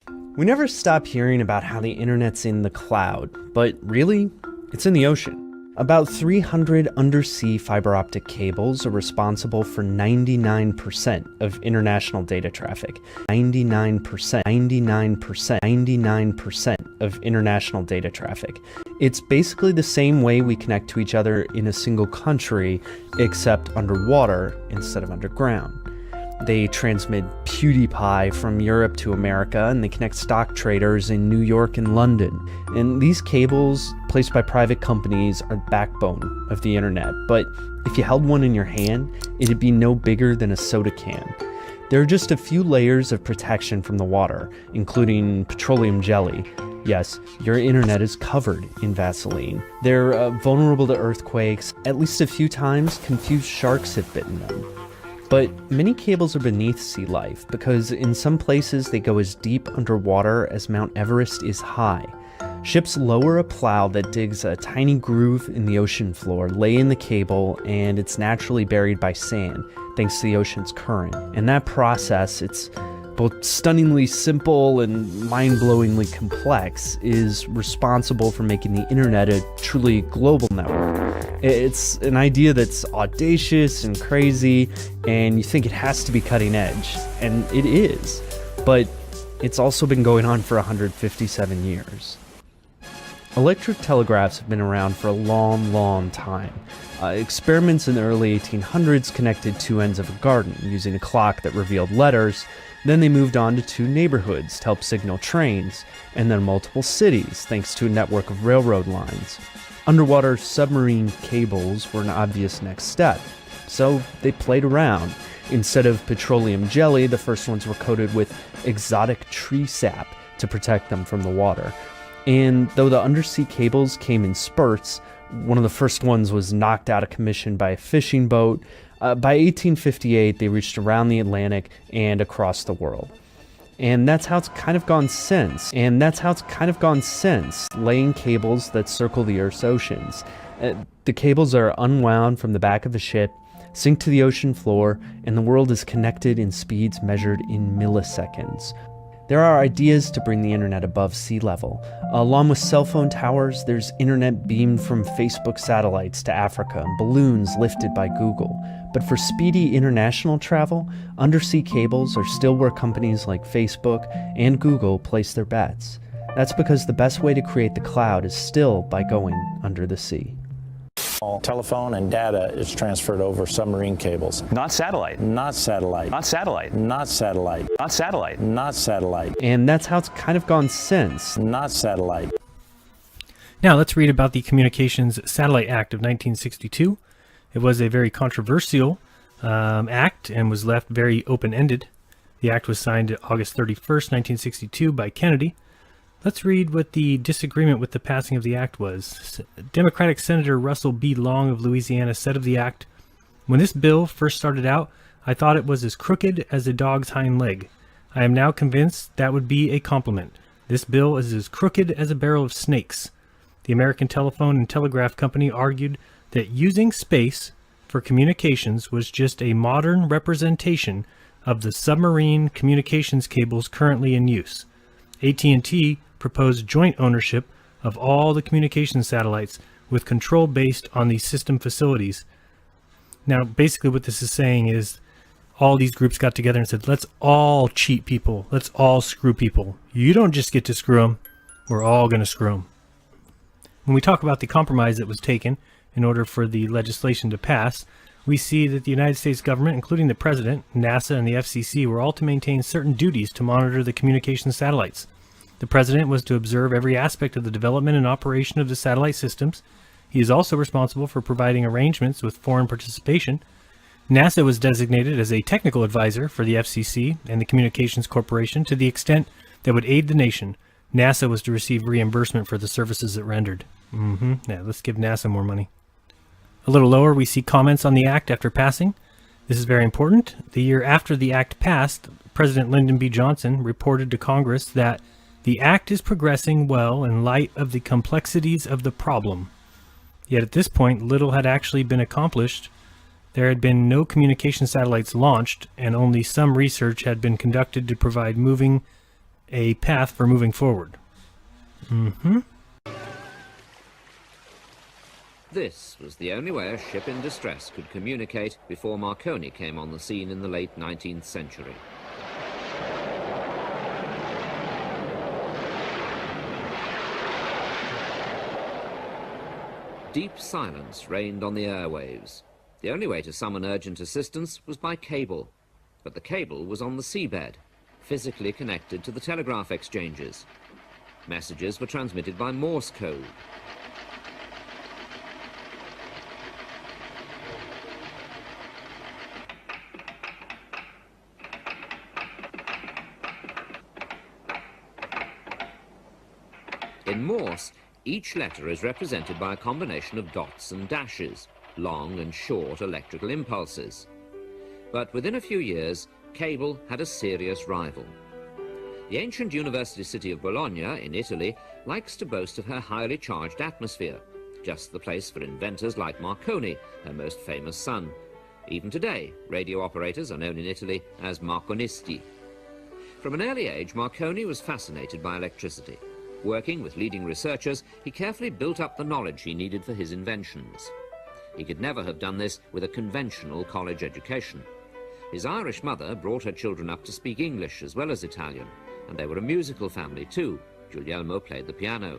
We never stop hearing about how the internet's in the cloud, but really, it's in the ocean. About 300 undersea fiber optic cables are responsible for 99% of international data traffic. 99% of international data traffic. It's basically the same way we connect to each other in a single country, except underwater instead of underground. They transmit PewDiePie from Europe to America, and they connect stock traders in New York and London. And these cables, placed by private companies, are the backbone of the internet. But if you held one in your hand, it'd be no bigger than a soda can. There are just a few layers of protection from the water, including petroleum jelly. Yes, your internet is covered in Vaseline. They're vulnerable to earthquakes. At least a few times, confused sharks have bitten them. But many cables are beneath sea life because in some places they go as deep underwater as Mount Everest is high. Ships lower a plow that digs a tiny groove in the ocean floor, lay in the cable, and it's naturally buried by sand thanks to the ocean's current. And that process, it's both stunningly simple and mind-blowingly complex, is responsible for making the internet a truly global network. It's an idea that's audacious and crazy, and you think it has to be cutting edge, and it is, but it's also been going on for 157 years. Electric telegraphs have been around for a long time. Experiments in the early 1800s connected two ends of a garden using a clock that revealed letters. Then they moved on to two neighborhoods to help signal trains, and then multiple cities thanks to a network of railroad lines. Underwater submarine cables were an obvious next step, so they played around. Instead of petroleum jelly, the first ones were coated with exotic tree sap to protect them from the water. And though the undersea cables came in spurts, one of the first ones was knocked out of commission by a fishing boat. By 1858, they reached around the Atlantic and across the world. And that's how it's kind of gone since. Laying cables that circle the Earth's oceans. The cables are unwound from the back of the ship, sink to the ocean floor, and the world is connected in speeds measured in milliseconds. There are ideas to bring the internet above sea level. Along with cell phone towers, there's internet beamed from Facebook satellites to Africa and balloons lifted by Google. But for speedy international travel, undersea cables are still where companies like Facebook and Google place their bets. That's because the best way to create the cloud is still by going under the sea. Telephone and data is transferred over submarine cables. Not satellite. Not satellite. Not satellite. Not satellite. Not satellite. Not satellite. And that's how it's kind of gone since. Not satellite. Now let's read about the Communications Satellite Act of 1962. It was a very controversial act and was left very open-ended. The act was signed August 31st, 1962 by Kennedy. Let's read what the disagreement with the passing of the act was. Democratic Senator Russell B. Long of Louisiana said of the act, "When this bill first started out, I thought it was as crooked as a dog's hind leg. I am now convinced that would be a compliment. This bill is as crooked as a barrel of snakes." The American Telephone and Telegraph Company argued that using space for communications was just a modern representation of the submarine communications cables currently in use. AT&T proposed joint ownership of all the communication satellites with control based on the system facilities. Now, basically what this is saying is all these groups got together and said, let's all cheat people. Let's all screw people. You don't just get to screw them. We're all going to screw them. When we talk about the compromise that was taken in order for the legislation to pass, we see that the United States government, including the President, NASA, and the FCC, were all to maintain certain duties to monitor the communication satellites. The President was to observe every aspect of the development and operation of the satellite systems. He is also responsible for providing arrangements with foreign participation. NASA was designated as a technical advisor for the FCC and the Communications Corporation to the extent that would aid the nation. NASA was to receive reimbursement for the services it rendered. Now, let's give NASA more money. A little lower, we see comments on the act after passing. This is very important. The year after the act passed, President Lyndon B. Johnson reported to Congress that the act is progressing well in light of the complexities of the problem. Yet at this point, little had actually been accomplished. There had been no communication satellites launched, and only some research had been conducted to provide moving a path for moving forward. This was the only way a ship in distress could communicate before Marconi came on the scene in the late 19th century. Deep silence reigned on the airwaves. The only way to summon urgent assistance was by cable, but the cable was on the seabed, physically connected to the telegraph exchanges. Messages were transmitted by Morse code. In Morse, each letter is represented by a combination of dots and dashes, long and short electrical impulses. But within a few years, cable had a serious rival. The ancient university city of Bologna in Italy likes to boast of her highly charged atmosphere, just the place for inventors like Marconi, her most famous son. Even today, radio operators are known in Italy as Marconisti. From an early age, Marconi was fascinated by electricity. Working with leading researchers, he carefully built up the knowledge he needed for his inventions. He could never have done this with a conventional college education. His Irish mother brought her children up to speak English as well as Italian, and they were a musical family too. Guglielmo played the piano.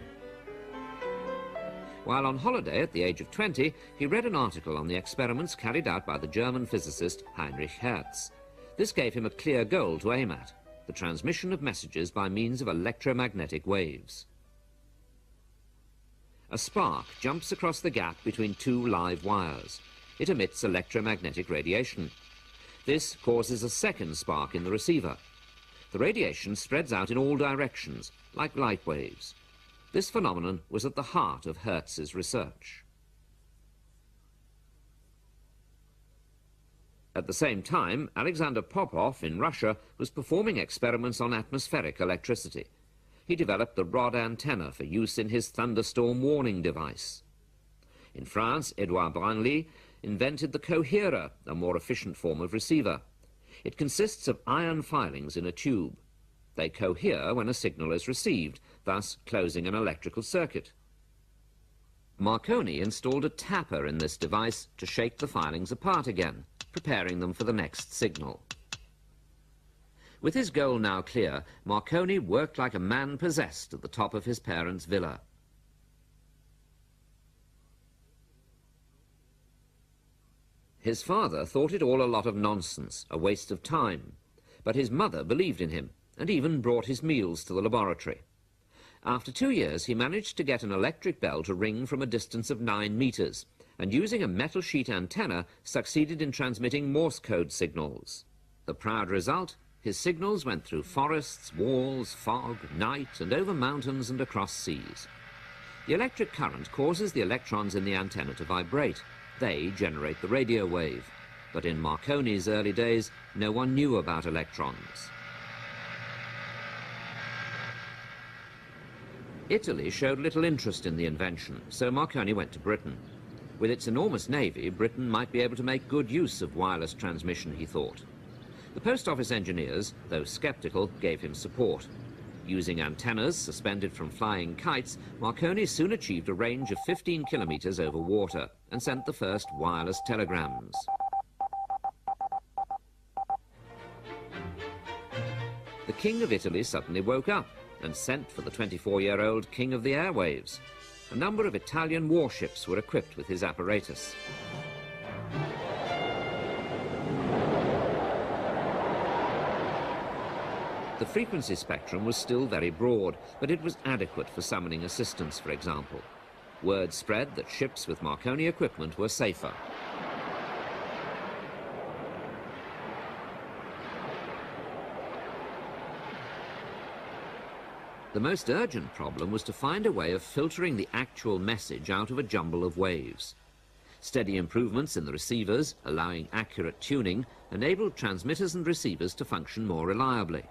While on holiday at the age of 20, he read an article on the experiments carried out by the German physicist Heinrich Hertz. This gave him a clear goal to aim at: the transmission of messages by means of electromagnetic waves. A spark jumps across the gap between two live wires. It emits electromagnetic radiation. This causes a second spark in the receiver. The radiation spreads out in all directions, like light waves. This phenomenon was at the heart of Hertz's research. At the same time, Alexander Popov in Russia was performing experiments on atmospheric electricity. He developed the rod antenna for use in his thunderstorm warning device. In France, Edouard Branly invented the coherer, a more efficient form of receiver. It consists of iron filings in a tube. They cohere when a signal is received, thus closing an electrical circuit. Marconi installed a tapper in this device to shake the filings apart again, preparing them for the next signal. With his goal now clear, Marconi worked like a man possessed at the top of his parents' villa. His father thought it all a lot of nonsense, a waste of time, but his mother believed in him and even brought his meals to the laboratory. After 2 years, he managed to get an electric bell to ring from a distance of 9 meters, and using a metal sheet antenna, succeeded in transmitting Morse code signals. The proud result? His signals went through forests, walls, fog, night, and over mountains and across seas. The electric current causes the electrons in the antenna to vibrate. They generate the radio wave. But in Marconi's early days, no one knew about electrons. Italy showed little interest in the invention, so Marconi went to Britain. With its enormous navy, Britain might be able to make good use of wireless transmission, he thought. The post office engineers, though skeptical, gave him support. Using antennas suspended from flying kites, Marconi soon achieved a range of 15 kilometers over water and sent the first wireless telegrams. The King of Italy suddenly woke up and sent for the 24-year-old King of the Airwaves. A number of Italian warships were equipped with his apparatus. The frequency spectrum was still very broad, but it was adequate for summoning assistance, for example. Word spread that ships with Marconi equipment were safer. The most urgent problem was to find a way of filtering the actual message out of a jumble of waves. Steady improvements in the receivers, allowing accurate tuning, enabled transmitters and receivers to function more reliably.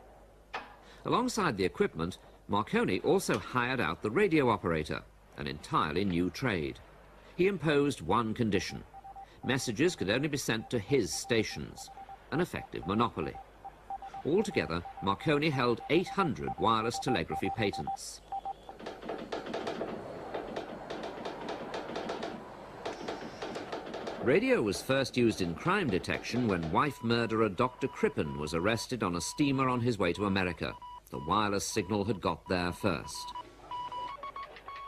Alongside the equipment, Marconi also hired out the radio operator, an entirely new trade. He imposed one condition: messages could only be sent to his stations, an effective monopoly. Altogether, Marconi held 800 wireless telegraphy patents. Radio was first used in crime detection when wife murderer Dr. Crippen was arrested on a steamer on his way to America. The wireless signal had got there first.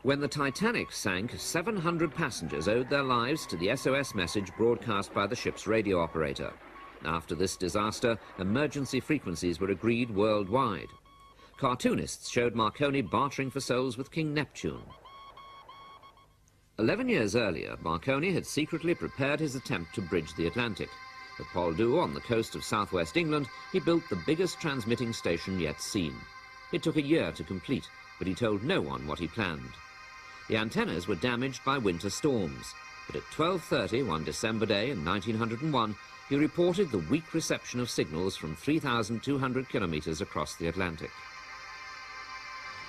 When the Titanic sank, 700 passengers owed their lives to the SOS message broadcast by the ship's radio operator. After this disaster, emergency frequencies were agreed worldwide. Cartoonists showed Marconi bartering for souls with King Neptune. 11 years earlier, Marconi had secretly prepared his attempt to bridge the Atlantic. At Poldhu, on the coast of southwest England, he built the biggest transmitting station yet seen. It took a year to complete, but he told no one what he planned. The antennas were damaged by winter storms, but at 12:30 one December day in 1901, he reported the weak reception of signals from 3,200 kilometers across the Atlantic.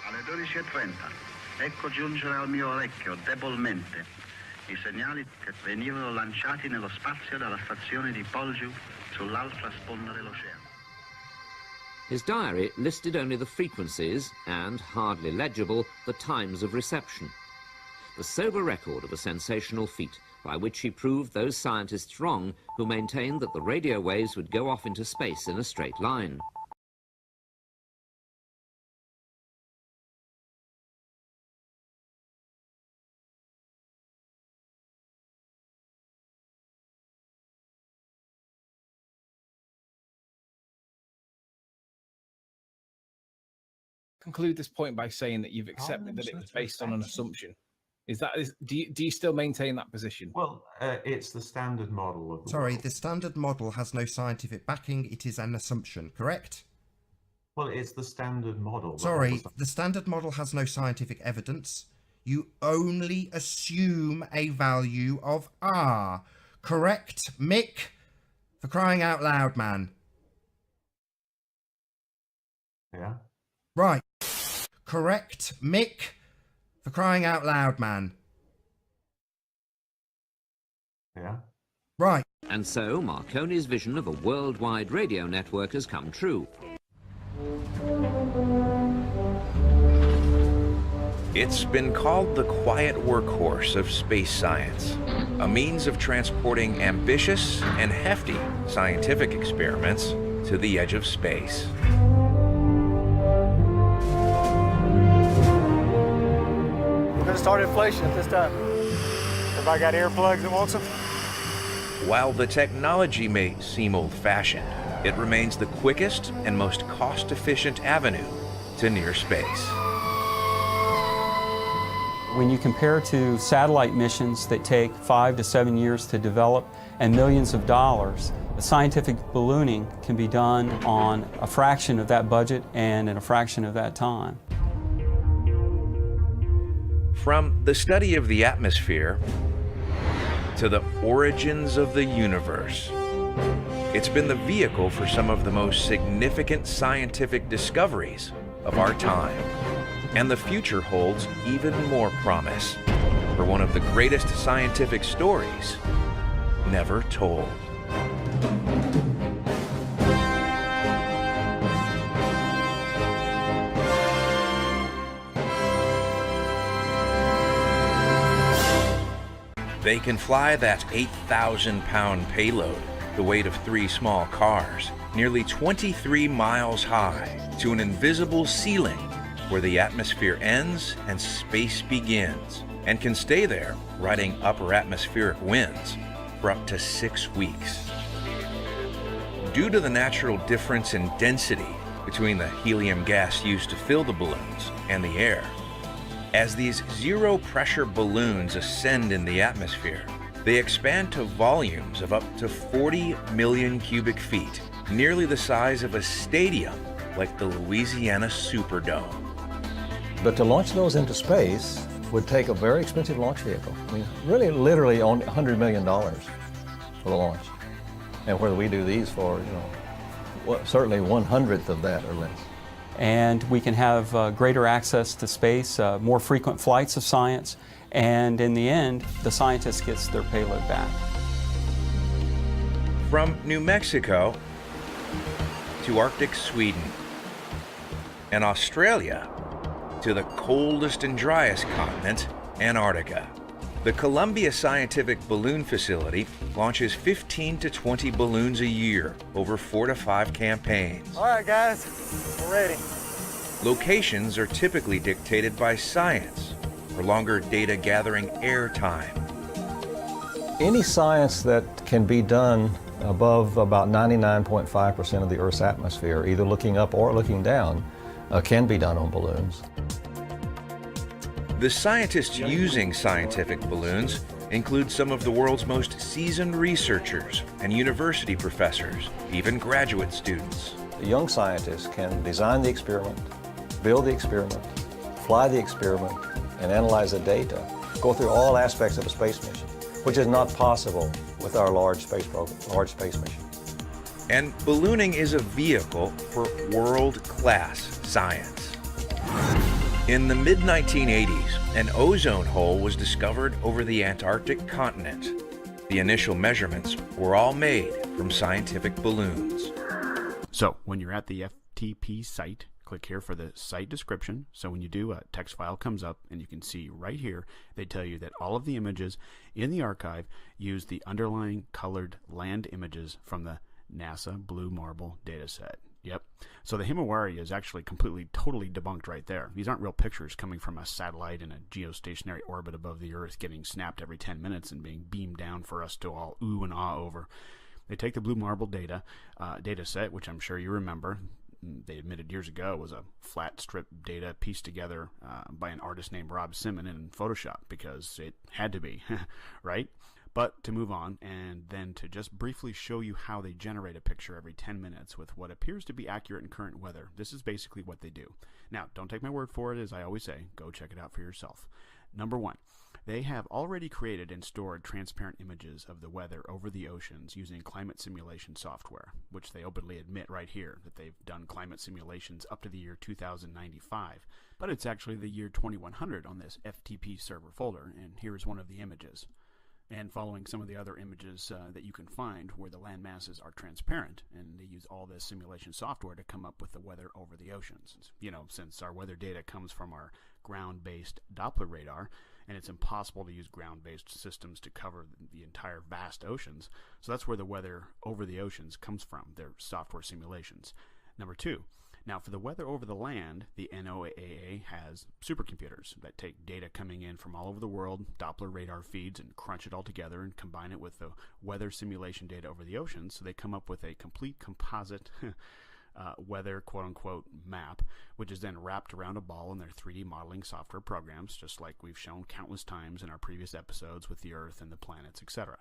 Alle 12:30, ecco giungere al mio orecchio debolmente i segnali che venivano lanciati nello spazio dalla stazione di Poldhu sull'altra sponda dell'oceano. His diary listed only the frequencies and, hardly legible, the times of reception. The sober record of a sensational feat by which he proved those scientists wrong who maintained that the radio waves would go off into space in a straight line. Conclude this point by saying that you've accepted that it was based on an assumption. Do you still maintain that position? Well, it's the standard model of the Sorry, world. the standard model has no scientific backing. It is an assumption, correct? Well, it's the standard model. Sorry, the standard model has no scientific evidence. You only assume a value of R. Correct, Mick? For crying out loud, man. Yeah. Right. Correct, Mick? For crying out loud, man. Yeah. Right. And so Marconi's vision of a worldwide radio network has come true. It's been called the quiet workhorse of space science, a means of transporting ambitious and hefty scientific experiments to the edge of space. We're going to start inflation at this time. Everybody got earplugs that wants them? While the technology may seem old-fashioned, it remains the quickest and most cost-efficient avenue to near space. When you compare to satellite missions that take 5 to 7 years to develop and millions of dollars, scientific ballooning can be done on a fraction of that budget and in a fraction of that time. From the study of the atmosphere to the origins of the universe, it's been the vehicle for some of the most significant scientific discoveries of our time. And the future holds even more promise for one of the greatest scientific stories never told. They can fly that 8,000-pound payload, the weight of 3 small cars, nearly 23 miles high, to an invisible ceiling where the atmosphere ends and space begins, and can stay there, riding upper atmospheric winds, for up to 6 weeks. Due to the natural difference in density between the helium gas used to fill the balloons and the air, as these zero-pressure balloons ascend in the atmosphere, they expand to volumes of up to 40 million cubic feet, nearly the size of a stadium like the Louisiana Superdome. But to launch those into space would take a very expensive launch vehicle. I mean, really, literally only $100 million for the launch. And whether we do these for, certainly 1/100th of that or less. And we can have greater access to space, more frequent flights of science, and in the end, the scientist gets their payload back. From New Mexico to Arctic Sweden, and Australia to the coldest and driest continent, Antarctica. The Columbia Scientific Balloon Facility launches 15 to 20 balloons a year over 4 to 5 campaigns. All right, guys, we're ready. Locations are typically dictated by science or longer data gathering air time. Any science that can be done above about 99.5% of the Earth's atmosphere, either looking up or looking down, can be done on balloons. The scientists using scientific balloons include some of the world's most seasoned researchers and university professors, even graduate students. The young scientists can design the experiment, build the experiment, fly the experiment, and analyze the data, go through all aspects of a space mission, which is not possible with our large space mission. And ballooning is a vehicle for world-class science. In the mid-1980s, an ozone hole was discovered over the Antarctic continent. The initial measurements were all made from scientific balloons. So, when you're at the FTP site, click here for the site description. So when you do, a text file comes up, and you can see right here, they tell you that all of the images in the archive use the underlying colored land images from the NASA Blue Marble dataset. Yep. So the Himawari is actually totally debunked right there. These aren't real pictures coming from a satellite in a geostationary orbit above the Earth getting snapped every 10 minutes and being beamed down for us to all ooh and ah over. They take the Blue Marble data set, which I'm sure you remember. They admitted years ago was a flat strip data pieced together by an artist named Rob Simon in Photoshop, because it had to be, right? But to move on, and then to just briefly show you how they generate a picture every 10 minutes with what appears to be accurate in current weather. This is basically what they do. Now, don't take my word for it, as I always say. Go check it out for yourself. Number one, they have already created and stored transparent images of the weather over the oceans using climate simulation software, which they openly admit right here that they've done climate simulations up to the year 2095. But it's actually the year 2100 on this FTP server folder, and here's one of the images. And following some of the other images that you can find where the land masses are transparent, and they use all this simulation software to come up with the weather over the oceans. You know, since our weather data comes from our ground-based Doppler radar, and it's impossible to use ground-based systems to cover the entire vast oceans, so that's where the weather over the oceans comes from, their software simulations. Number two, now for the weather over the land, the NOAA has supercomputers that take data coming in from all over the world, Doppler radar feeds, and crunch it all together and combine it with the weather simulation data over the oceans, so they come up with a complete composite weather quote-unquote map, which is then wrapped around a ball in their 3D modeling software programs, just like we've shown countless times in our previous episodes with the Earth and the planets, etc.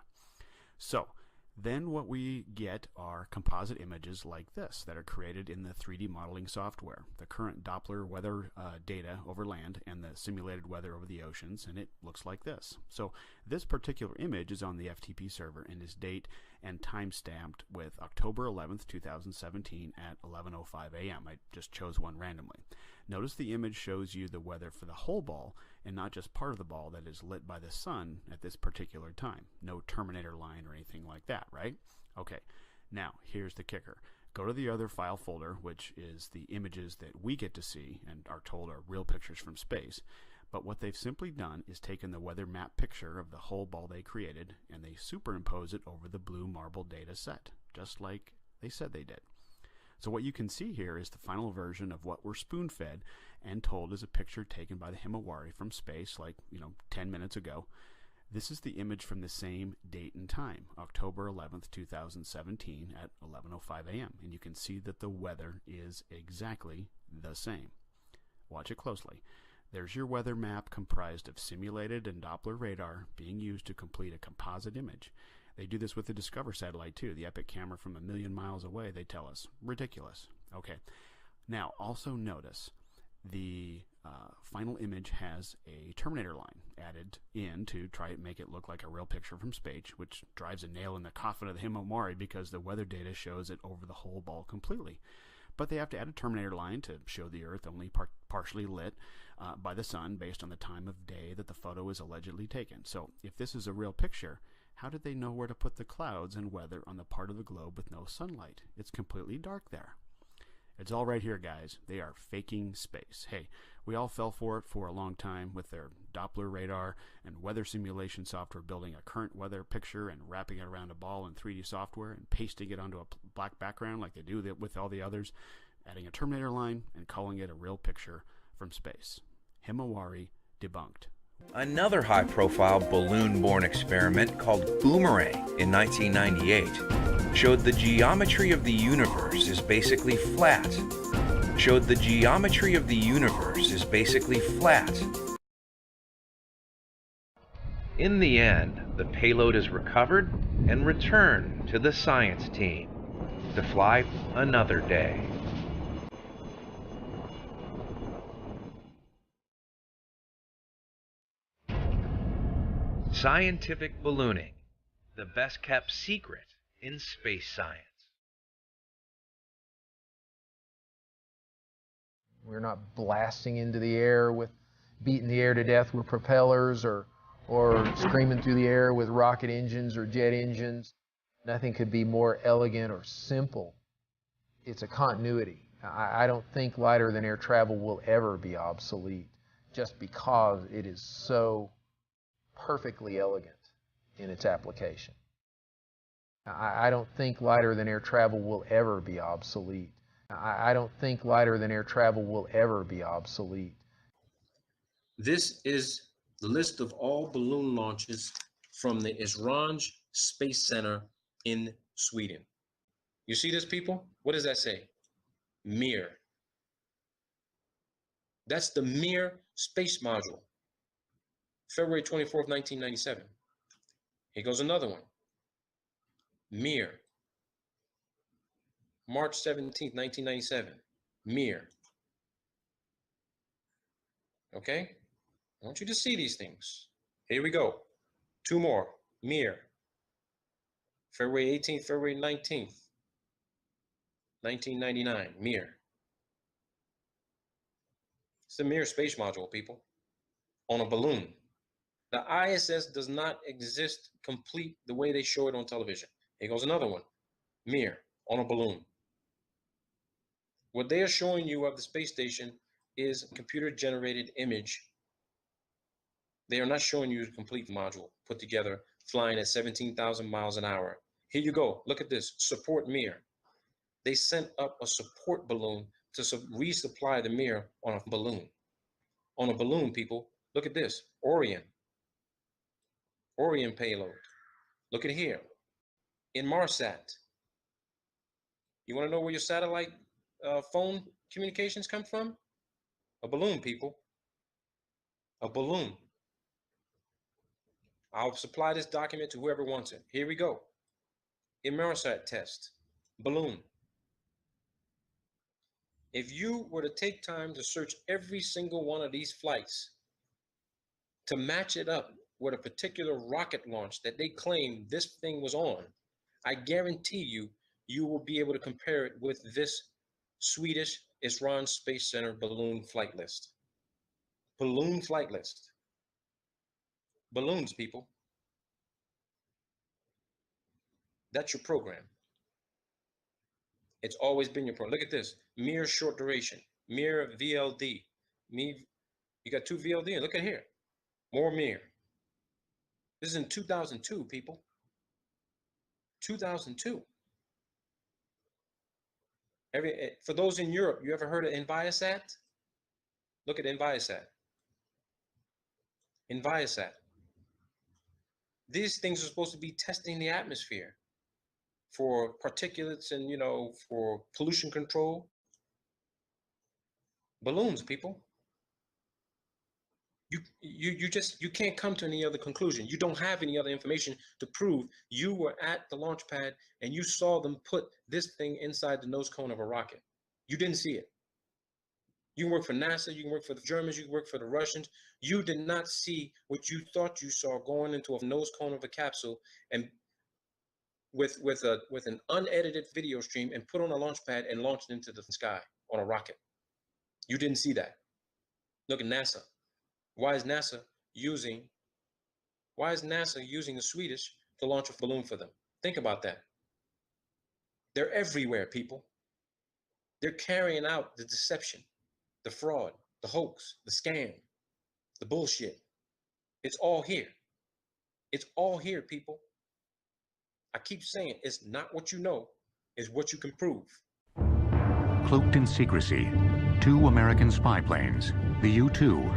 So then what we get are composite images like this that are created in the 3D modeling software, the current Doppler weather data over land and the simulated weather over the oceans, and it looks like this. So this particular image is on the FTP server and is date and time stamped with October 11th, 2017 at 11:05 a.m. I just chose one randomly. Notice the image shows you the weather for the whole ball and not just part of the ball that is lit by the sun at this particular time. No Terminator line or anything like that, right? Okay, now here's the kicker. Go to the other file folder, which is the images that we get to see and are told are real pictures from space. But what they've simply done is taken the weather map picture of the whole ball they created and they superimpose it over the Blue Marble data set, just like they said they did. So what you can see here is the final version of what we're spoon-fed and told is a picture taken by the Himawari from space, like, 10 minutes ago. This is the image from the same date and time, October 11th, 2017 at 11:05 a.m. And you can see that the weather is exactly the same. Watch it closely. There's your weather map comprised of simulated and Doppler radar being used to complete a composite image. They do this with the Discover satellite too, the Epic camera from 1 million miles away, they tell us. Ridiculous. Okay. Now, also notice the final image has a Terminator line added in to try and make it look like a real picture from space, which drives a nail in the coffin of the Himawari because the weather data shows it over the whole ball completely. But they have to add a Terminator line to show the Earth only partially lit by the sun based on the time of day that the photo is allegedly taken. So if this is a real picture, how did they know where to put the clouds and weather on the part of the globe with no sunlight? It's completely dark there. It's all right here, guys. They are faking space. Hey, we all fell for it for a long time with their Doppler radar and weather simulation software, building a current weather picture and wrapping it around a ball in 3D software and pasting it onto a black background like they do with all the others, adding a Terminator line and calling it a real picture from space. Himawari debunked. Another high-profile balloon-borne experiment called Boomerang in 1998 showed the geometry of the universe is basically flat. In the end, the payload is recovered and returned to the science team to fly another day. Scientific ballooning, the best kept secret in space science. We're not blasting into the air with, beating the air to death with propellers or screaming through the air with rocket engines or jet engines. Nothing could be more elegant or simple. It's a continuity. I don't think lighter than air travel will ever be obsolete just because it is so perfectly elegant in its application. I don't think lighter than air travel will ever be obsolete. I don't think lighter than air travel will ever be obsolete. This is the list of all balloon launches from the Esrange Space Center in Sweden. You see this, people? What does that say? Mir. That's the Mir space module. February 24th, 1997. Here goes another one. Mir. March 17th, 1997. Mir. Okay? I want you to see these things. Here we go. Two more. Mir. February 18th, February 19th, 1999. Mir. It's the Mir space module, people, on a balloon. The ISS does not exist complete the way they show it on television. Here goes another one. Mir, on a balloon. What they are showing you of the space station is a computer-generated image. They are not showing you the complete module put together, flying at 17,000 miles an hour. Here you go. Look at this. Support Mir. They sent up a support balloon to resupply the Mir on a balloon. On a balloon, people. Look at this. Orion payload. Look at here. Inmarsat. You want to know where your satellite phone communications come from? A balloon, people. A balloon. I'll supply this document to whoever wants it. Here we go. Inmarsat test. Balloon. If you were to take time to search every single one of these flights to match it up with a particular rocket launch that they claim this thing was on, I guarantee you, you will be able to compare it with this Swedish Esrange Space Center balloon flight list. Balloon flight list. Balloons, people. That's your program. It's always been your program. Look at this. Mir short duration. Mir VLD. You got two VLD, and look at here. More Mir. This is in 2002, people. 2002. For those in Europe, you ever heard of Enviasat? Look at Enviasat. Enviasat. These things are supposed to be testing the atmosphere for particulates and, for pollution control. Balloons, people. You can't come to any other conclusion. You don't have any other information to prove you were at the launch pad and you saw them put this thing inside the nose cone of a rocket. You didn't see it. You can work for NASA, you can work for the Germans, you can work for the Russians. You did not see what you thought you saw going into a nose cone of a capsule and with an unedited video stream and put on a launch pad and launched into the sky on a rocket. You didn't see that. Look at NASA. Why is NASA using the Swedish to launch a balloon for them? Think about that. They're everywhere, people. They're carrying out the deception, the fraud, the hoax, the scam, the bullshit. It's all here. It's all here, people. I keep saying it's not what you know, it's what you can prove. Cloaked in secrecy, 2 American spy planes, the U-2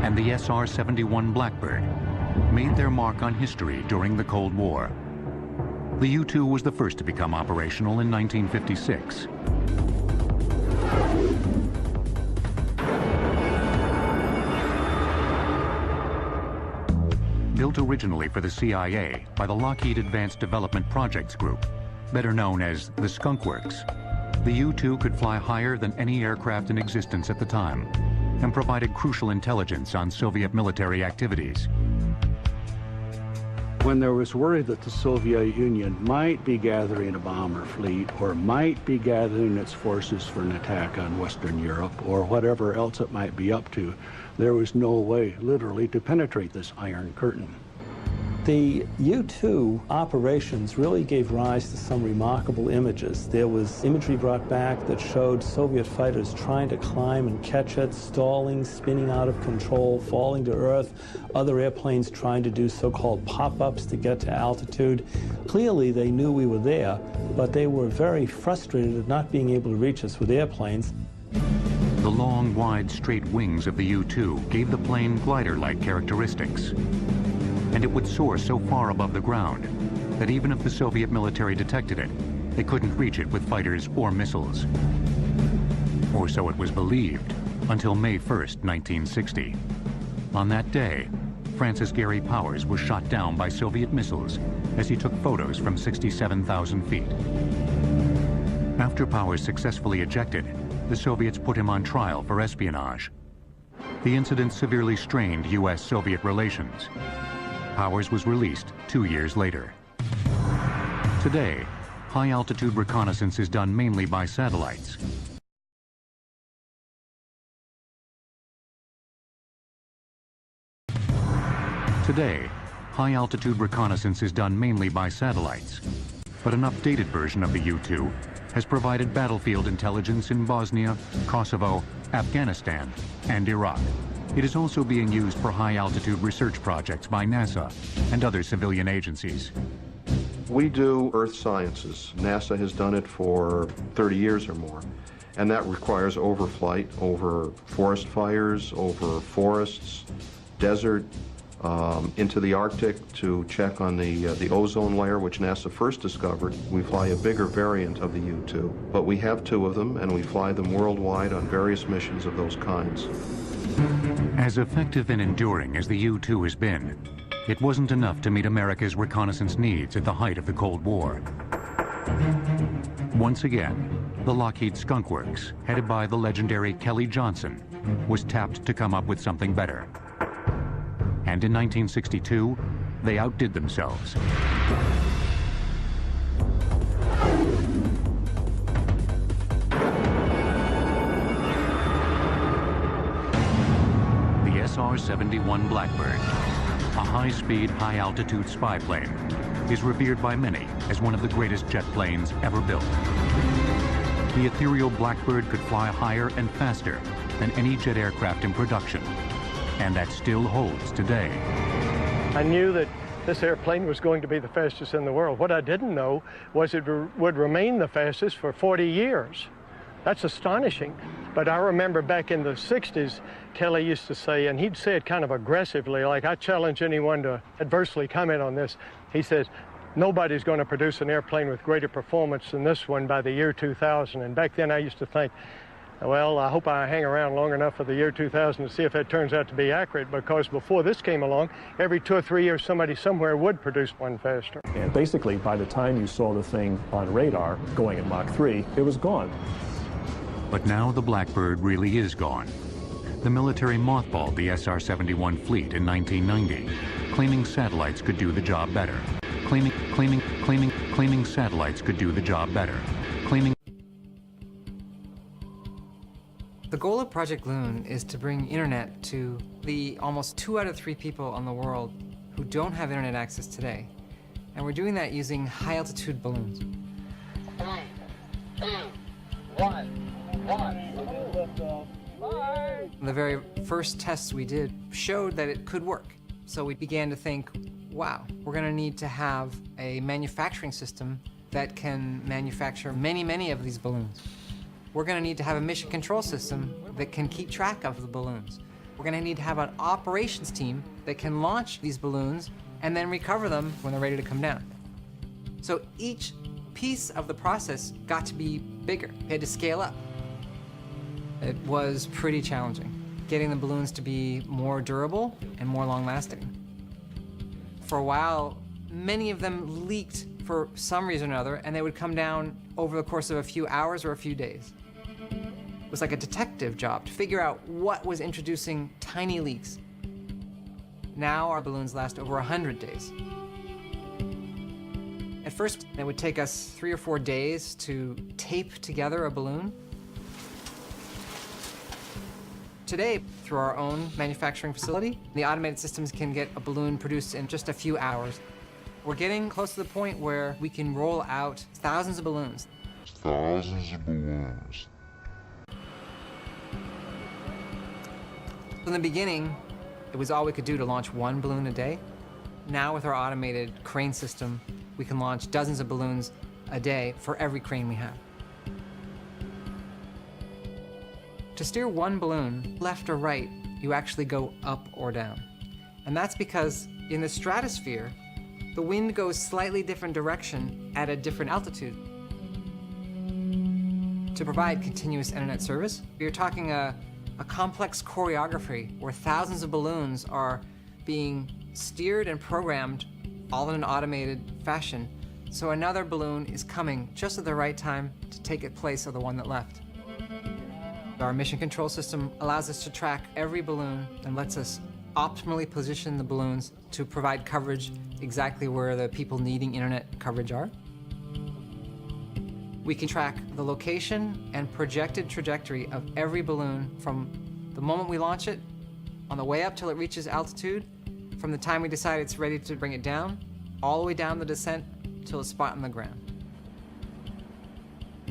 and the SR-71 Blackbird, made their mark on history during the Cold War. The U-2 was the first to become operational in 1956. Built originally for the CIA by the Lockheed Advanced Development Projects Group, better known as the Skunk Works, the U-2 could fly higher than any aircraft in existence at the time and provided crucial intelligence on Soviet military activities. When there was worry that the Soviet Union might be gathering a bomber fleet or might be gathering its forces for an attack on Western Europe or whatever else it might be up to, there was no way, literally, to penetrate this Iron Curtain. The U-2 operations really gave rise to some remarkable images. There was imagery brought back that showed Soviet fighters trying to climb and catch it, stalling, spinning out of control, falling to earth, other airplanes trying to do so-called pop-ups to get to altitude. Clearly, they knew we were there, but they were very frustrated at not being able to reach us with airplanes. The long, wide, straight wings of the U-2 gave the plane glider-like characteristics. And it would soar so far above the ground that even if the Soviet military detected it, they couldn't reach it with fighters or missiles. Or so it was believed, until May 1st, 1960. On that day, Francis Gary Powers was shot down by Soviet missiles as he took photos from 67,000 feet. After Powers successfully ejected, the Soviets put him on trial for espionage. The incident severely strained U.S.-Soviet relations. Powers was released 2 years later. Today, high-altitude reconnaissance is done mainly by satellites. Today, high-altitude reconnaissance is done mainly by satellites, but an updated version of the U-2 has provided battlefield intelligence in Bosnia, Kosovo, Afghanistan, and Iraq. It is also being used for high-altitude research projects by NASA and other civilian agencies. We do earth sciences. NASA has done it for 30 years or more, and that requires overflight over forest fires, over forests, desert, into the Arctic to check on the ozone layer, which NASA first discovered. We fly a bigger variant of the U-2, but we have 2 of them, and we fly them worldwide on various missions of those kinds. As effective and enduring as the U-2 has been, it wasn't enough to meet America's reconnaissance needs at the height of the Cold War. Once again, the Lockheed Skunk Works, headed by the legendary Kelly Johnson, was tapped to come up with something better. And in 1962, they outdid themselves. The SR-71 Blackbird, a high-speed, high-altitude spy plane, is revered by many as one of the greatest jet planes ever built. The ethereal Blackbird could fly higher and faster than any jet aircraft in production. And that still holds today. I knew that this airplane was going to be the fastest in the world. What I didn't know was it would remain the fastest for 40 years. That's astonishing. But I remember back in the 60s, Kelly used to say, and he'd say it kind of aggressively, like, I challenge anyone to adversely comment on this. He says, nobody's going to produce an airplane with greater performance than this one by the year 2000. And back then I used to think, well, I hope I hang around long enough for the year 2000 to see if that turns out to be accurate, because before this came along, every 2 or 3 years somebody somewhere would produce one faster. And basically, by the time you saw the thing on radar going at Mach 3, it was gone. But now the Blackbird really is gone. The military mothballed the SR-71 fleet in 1990, claiming satellites could do the job better. Claiming satellites could do the job better. The goal of Project Loon is to bring internet to the almost 2 out of 3 people on the world who don't have internet access today. And we're doing that using high-altitude balloons. 3, 2, 1. The very first tests we did showed that it could work. So we began to think, wow, we're going to need to have a manufacturing system that can manufacture many of these balloons. We're going to need to have a mission control system that can keep track of the balloons. We're going to need to have an operations team that can launch these balloons and then recover them when they're ready to come down. So each piece of the process got to be bigger. It had to scale up. It was pretty challenging, getting the balloons to be more durable and more long-lasting. For a while, many of them leaked for some reason or another, and they would come down over the course of a few hours or a few days. It was like a detective job to figure out what was introducing tiny leaks. Now our balloons last over 100 days. At first, it would take us 3 or 4 days to tape together a balloon. Today, through our own manufacturing facility, the automated systems can get a balloon produced in just a few hours. We're getting close to the point where we can roll out thousands of balloons. In the beginning, it was all we could do to launch 1 balloon a day. Now with our automated crane system, we can launch dozens of balloons a day for every crane we have. To steer 1 balloon, left or right, you actually go up or down. And that's because in the stratosphere, the wind goes slightly different direction at a different altitude. To provide continuous internet service, you're talking a complex choreography where thousands of balloons are being steered and programmed all in an automated fashion, so another balloon is coming just at the right time to take its place of the one that left. Our mission control system allows us to track every balloon and lets us optimally position the balloons to provide coverage exactly where the people needing internet coverage are. We can track the location and projected trajectory of every balloon from the moment we launch it, on the way up till it reaches altitude, from the time we decide it's ready to bring it down, all the way down the descent till a spot on the ground.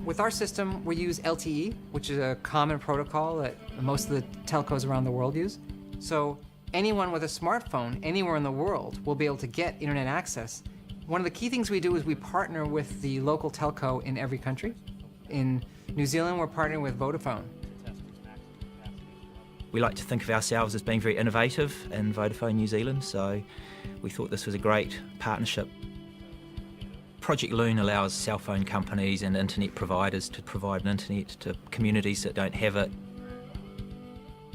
With our system, we use LTE, which is a common protocol that most of the telcos around the world use. So anyone with a smartphone anywhere in the world will be able to get internet access. One of the key things we do is we partner with the local telco in every country. In New Zealand, we're partnering with Vodafone. We like to think of ourselves as being very innovative in Vodafone New Zealand, so we thought this was a great partnership. Project Loon allows cell phone companies and internet providers to provide an internet to communities that don't have it.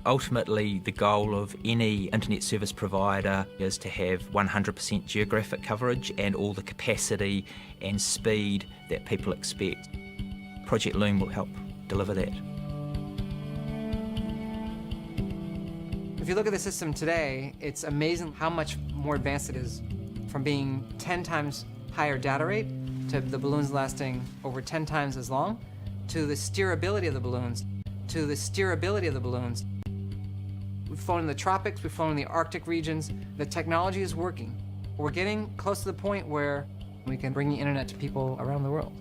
Ultimately, the goal of any internet service provider is to have 100% geographic coverage and all the capacity and speed that people expect. Project Loon will help deliver that. If you look at the system today, it's amazing how much more advanced it is, from being 10 times higher data rate to the balloons lasting over 10 times as long, to the steerability of the balloons, We've flown in the tropics, we've flown in the Arctic regions. The technology is working. We're getting close to the point where we can bring the internet to people around the world.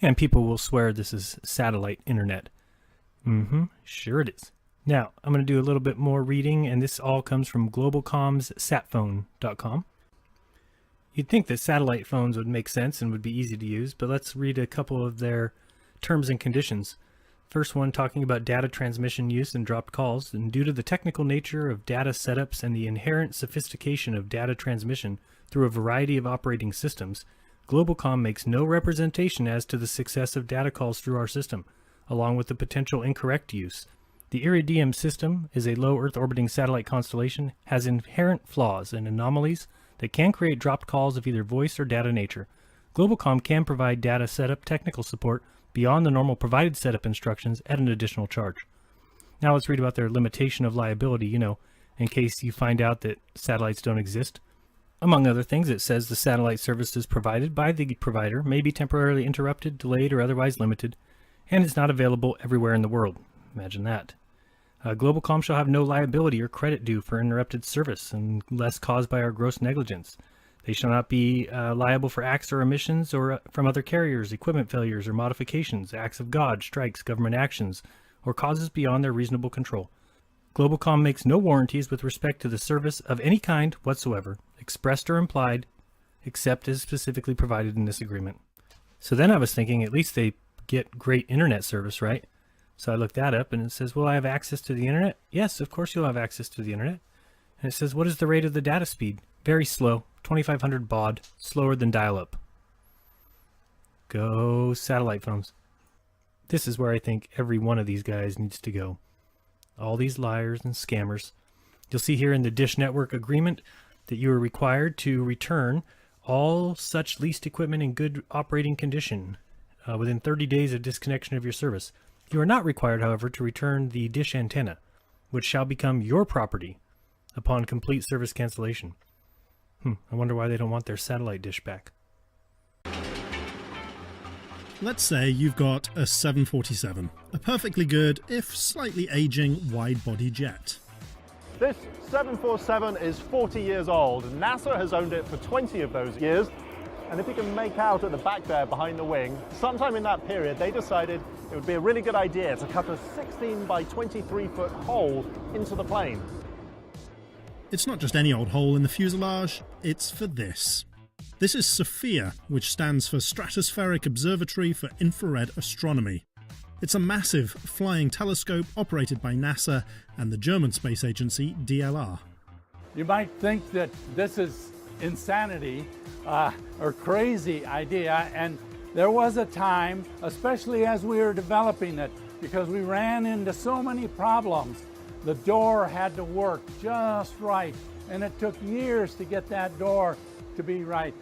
And people will swear this is satellite internet. Sure it is. Now, I'm going to do a little bit more reading, and this all comes from Globalcom's satphone.com. You'd think that satellite phones would make sense and would be easy to use, but let's read a couple of their terms and conditions. First one talking about data transmission use and dropped calls, and due to the technical nature of data setups and the inherent sophistication of data transmission through a variety of operating systems, Globalcom makes no representation as to the success of data calls through our system, along with the potential incorrect use. The Iridium system is a low Earth orbiting satellite constellation, has inherent flaws and anomalies that can create dropped calls of either voice or data nature. Globalcom can provide data setup technical support beyond the normal provided setup instructions at an additional charge. Now let's read about their limitation of liability, in case you find out that satellites don't exist. Among other things, it says the satellite services provided by the provider may be temporarily interrupted, delayed, or otherwise limited, and is not available everywhere in the world. Imagine that. Globalcom shall have no liability or credit due for interrupted service unless caused by our gross negligence. They shall not be liable for acts or omissions or from other carriers, equipment failures or modifications, acts of God, strikes, government actions, or causes beyond their reasonable control. Globalcom makes no warranties with respect to the service of any kind whatsoever, expressed or implied, except as specifically provided in this agreement. So then I was thinking, at least they get great internet service, right? So I looked that up, and it says, will I have access to the internet? Yes, of course you'll have access to the internet. And it says, what is the rate of the data speed? Very slow, 2500 baud, slower than dial-up. Go satellite phones. This is where I think every one of these guys needs to go. All these liars and scammers. You'll see here in the Dish Network agreement that you are required to return all such leased equipment in good operating condition within 30 days of disconnection of your service. You are not required, however, to return the dish antenna, which shall become your property upon complete service cancellation. I wonder why they don't want their satellite dish back. Let's say you've got a 747, a perfectly good, if slightly aging, wide-body jet. This 747 is 40 years old. NASA has owned it for 20 of those years. And if you can make out at the back there behind the wing, sometime in that period they decided it would be a really good idea to cut a 16 by 23 foot hole into the plane. It's not just any old hole in the fuselage, it's for this. This is SOFIA, which stands for Stratospheric Observatory for Infrared Astronomy. It's a massive flying telescope operated by NASA and the German space agency DLR. You might think that this is insanity or crazy idea, and there was a time, especially as we were developing it, because we ran into so many problems. The door had to work just right, and it took years to get that door to be right.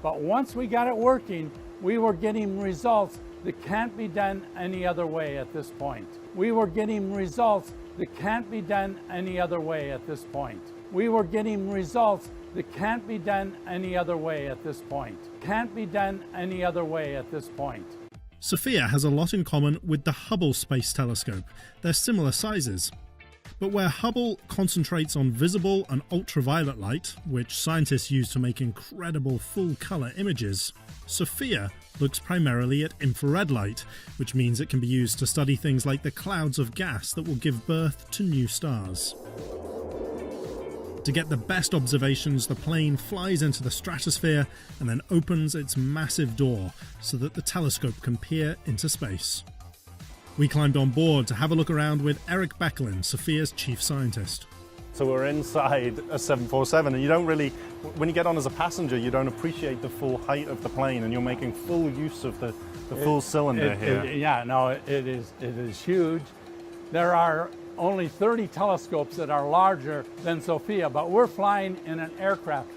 But once we got it working, we were getting results that can't be done any other way at this point. We were getting results that can't be done any other way at this point. We were getting results that can't be done any other way at this point. Can't be done any other way at this point. SOFIA has a lot in common with the Hubble Space Telescope. They're similar sizes. But where Hubble concentrates on visible and ultraviolet light, which scientists use to make incredible full-colour images, SOFIA looks primarily at infrared light, which means it can be used to study things like the clouds of gas that will give birth to new stars. To get the best observations, the plane flies into the stratosphere and then opens its massive door so that the telescope can peer into space. We climbed on board to have a look around with Eric Becklin, SOFIA's chief scientist. So we're inside a 747, and you don't really, when you get on as a passenger, you don't appreciate the full height of the plane, and you're making full use of the full cylinder here. It is huge. There are only 30 telescopes that are larger than SOFIA, but we're flying in an aircraft.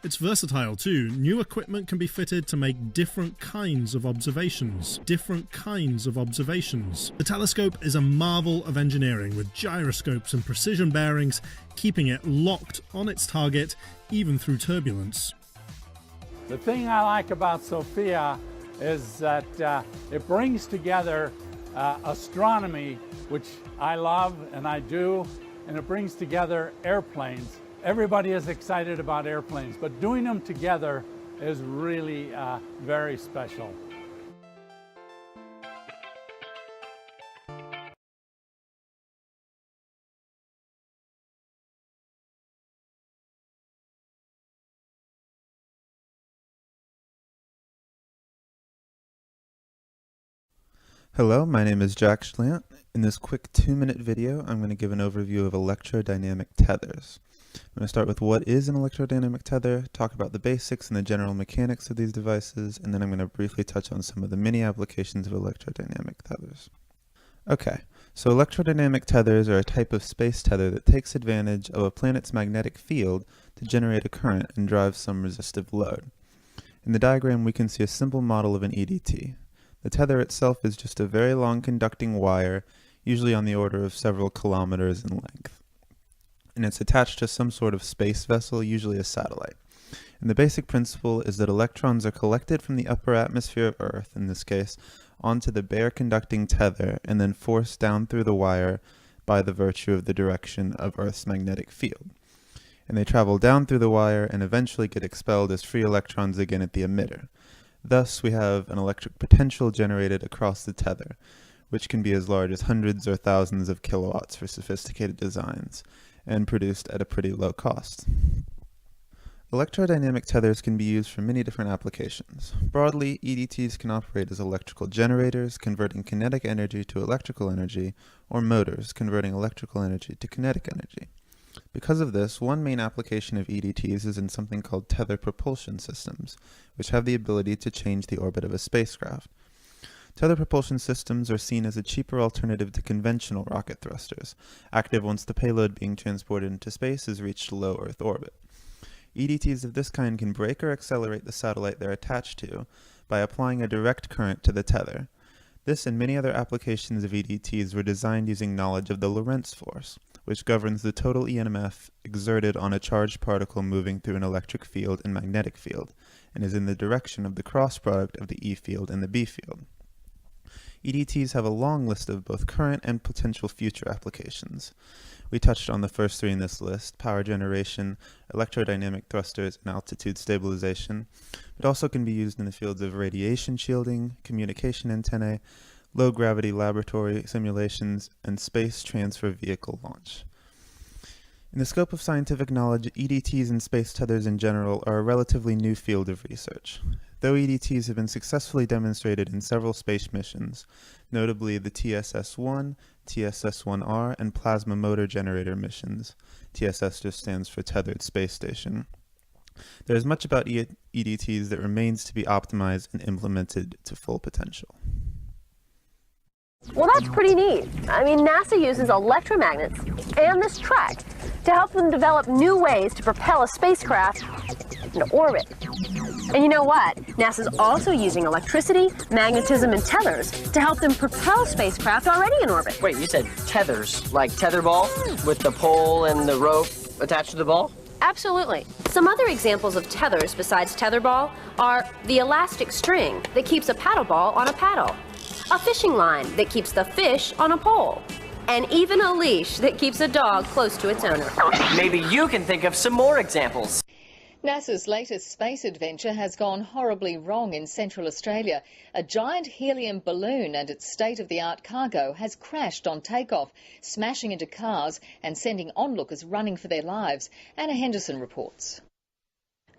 It's versatile too. New equipment can be fitted to make different kinds of observations. Different kinds of observations. The telescope is a marvel of engineering, with gyroscopes and precision bearings, keeping it locked on its target even through turbulence. The thing I like about SOFIA is that it brings together astronomy, which I love and I do, and it brings together airplanes. Everybody is excited about airplanes, but doing them together is really very special. Hello, my name is Jack Schlant. In this quick 2-minute video, I'm going to give an overview of electrodynamic tethers. I'm going to start with what is an electrodynamic tether, talk about the basics and the general mechanics of these devices, and then I'm going to briefly touch on some of the many applications of electrodynamic tethers. Okay, so electrodynamic tethers are a type of space tether that takes advantage of a planet's magnetic field to generate a current and drive some resistive load. In the diagram, we can see a simple model of an EDT. The tether itself is just a very long conducting wire, usually on the order of several kilometers in length. And it's attached to some sort of space vessel, usually a satellite. And the basic principle is that electrons are collected from the upper atmosphere of Earth, in this case, onto the bare conducting tether and then forced down through the wire by the virtue of the direction of Earth's magnetic field. and they travel down through the wire and eventually get expelled as free electrons again at the emitter. Thus, we have an electric potential generated across the tether, which can be as large as hundreds or thousands of kilowatts for sophisticated designs, and produced at a pretty low cost. Electrodynamic tethers can be used for many different applications. Broadly, EDTs can operate as electrical generators, converting kinetic energy to electrical energy, or motors, converting electrical energy to kinetic energy. Because of this, one main application of EDTs is in something called tether propulsion systems, which have the ability to change the orbit of a spacecraft. Tether propulsion systems are seen as a cheaper alternative to conventional rocket thrusters, active once the payload being transported into space has reached low Earth orbit. EDTs of this kind can break or accelerate the satellite they're attached to by applying a direct current to the tether. This and many other applications of EDTs were designed using knowledge of the Lorentz force, which governs the total EMF exerted on a charged particle moving through an electric field and magnetic field, and is in the direction of the cross product of the E field and the B field. EDTs have a long list of both current and potential future applications. We touched on the first three in this list: power generation, electrodynamic thrusters, and altitude stabilization. It also can be used in the fields of radiation shielding, communication antennae, low-gravity laboratory simulations, and space transfer vehicle launch. In the scope of scientific knowledge, EDTs and space tethers in general are a relatively new field of research. Though EDTs have been successfully demonstrated in several space missions, notably the TSS-1, TSS-1R, and Plasma Motor Generator missions. TSS just stands for Tethered Space Station. There is much about EDTs that remains to be optimized and implemented to full potential. Well, that's pretty neat. I mean, NASA uses electromagnets and this track to help them develop new ways to propel a spacecraft into orbit. And you know what? NASA's also using electricity, magnetism, and tethers to help them propel spacecraft already in orbit. Wait, you said tethers, like tetherball, with the pole and the rope attached to the ball? Absolutely. Some other examples of tethers besides tetherball are the elastic string that keeps a paddle ball on a paddle, a fishing line that keeps the fish on a pole, and even a leash that keeps a dog close to its owner. Maybe you can think of some more examples. NASA's latest space adventure has gone horribly wrong in Central Australia. A giant helium balloon and its state-of-the-art cargo has crashed on takeoff, smashing into cars and sending onlookers running for their lives. Anna Henderson reports.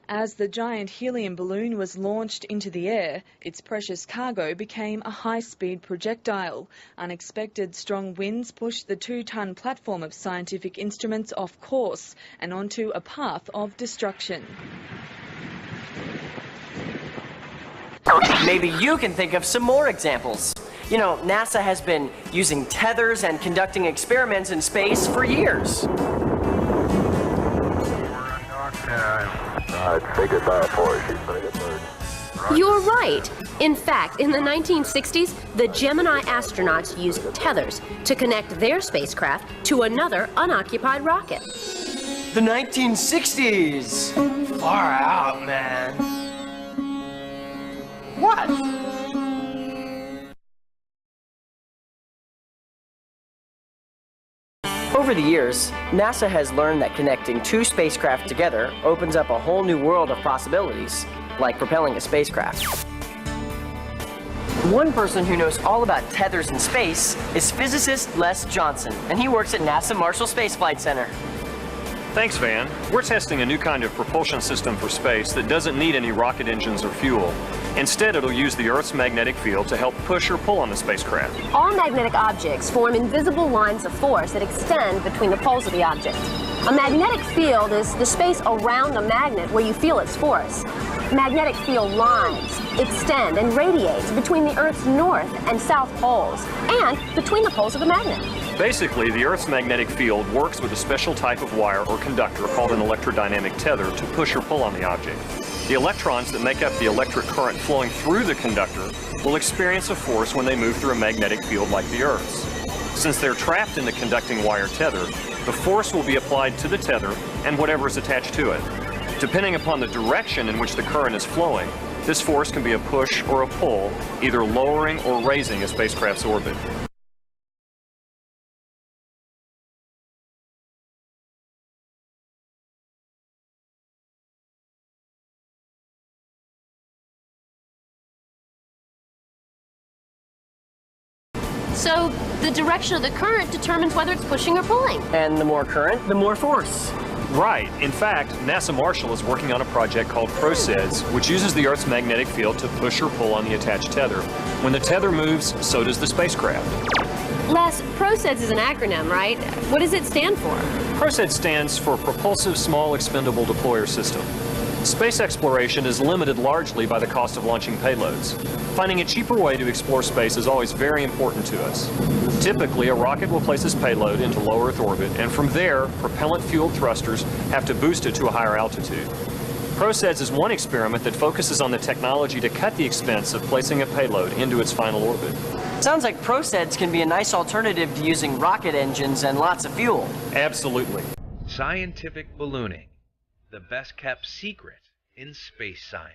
As the giant helium balloon was launched into the air, its precious cargo became a high-speed projectile. Unexpected strong winds pushed the 2-ton platform of scientific instruments off course and onto a path of destruction. Maybe you can think of some more examples. You know, NASA has been using tethers and conducting experiments in space for years. I'd say goodbye for her. She's going to get burned. You're right. In fact, in the 1960s, the Gemini astronauts used tethers to connect their spacecraft to another unoccupied rocket. The 1960s! Far out, man. What? Over the years, NASA has learned that connecting two spacecraft together opens up a whole new world of possibilities, like propelling a spacecraft. One person who knows all about tethers in space is physicist Les Johnson, and he works at NASA Marshall Space Flight Center. Thanks, Van. We're testing a new kind of propulsion system for space that doesn't need any rocket engines or fuel. Instead, it'll use the Earth's magnetic field to help push or pull on the spacecraft. All magnetic objects form invisible lines of force that extend between the poles of the object. A magnetic field is the space around a magnet where you feel its force. Magnetic field lines extend and radiate between the Earth's north and south poles and between the poles of the magnet. Basically, the Earth's magnetic field works with a special type of wire or conductor called an electrodynamic tether to push or pull on the object. The electrons that make up the electric current flowing through the conductor will experience a force when they move through a magnetic field like the Earth's. Since they're trapped in the conducting wire tether, the force will be applied to the tether and whatever is attached to it. Depending upon the direction in which the current is flowing, this force can be a push or a pull, either lowering or raising a spacecraft's orbit. So the direction of the current determines whether it's pushing or pulling. And the more current, the more force. Right. In fact, NASA Marshall is working on a project called ProSEDS, which uses the Earth's magnetic field to push or pull on the attached tether. When the tether moves, so does the spacecraft. Les, ProSEDS is an acronym, right? What does it stand for? ProSEDS stands for Propulsive Small Expendable Deployer System. Space exploration is limited largely by the cost of launching payloads. Finding a cheaper way to explore space is always very important to us. Typically, a rocket will place its payload into low Earth orbit, and from there, propellant-fueled thrusters have to boost it to a higher altitude. ProSEDS is one experiment that focuses on the technology to cut the expense of placing a payload into its final orbit. Sounds like ProSEDS can be a nice alternative to using rocket engines and lots of fuel. Absolutely. Scientific ballooning, the best-kept secret in space science.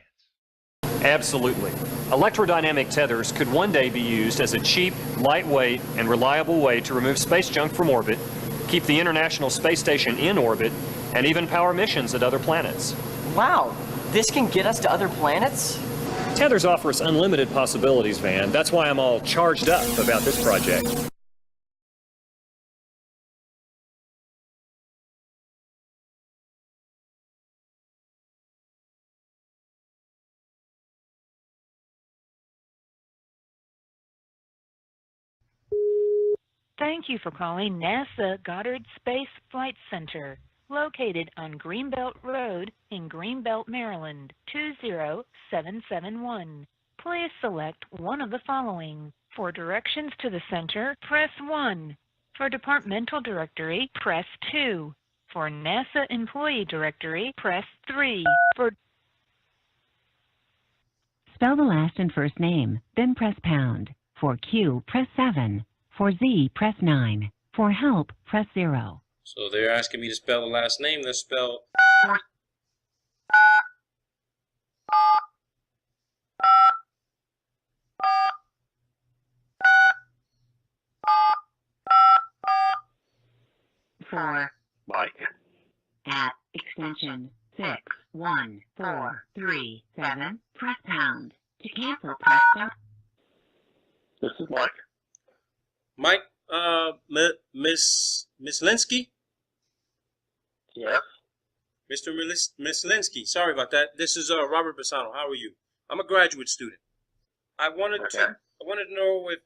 Absolutely. Electrodynamic tethers could one day be used as a cheap, lightweight, and reliable way to remove space junk from orbit, keep the International Space Station in orbit, and even power missions at other planets. Wow, this can get us to other planets? Tethers offer us unlimited possibilities, Van. That's why I'm all charged up about this project. Thank you for calling NASA Goddard Space Flight Center, located on Greenbelt Road in Greenbelt, Maryland, 20771. Please select one of the following. For directions to the center, press 1. For departmental directory, press 2. For NASA employee directory, press 3. Spell the last and first name, then press pound. For Q, press 7. For Z, press 9. For help, press 0. So they're asking me to spell the last name. Let's spell. For Mike. at extension 61437, press pound. To cancel, press star. This is Mike. Mike, Miss Linsky? Yes. Mr. Miss Linsky, sorry about that. This is Robert Bassano. How are you? I'm a graduate student. I wanted to know if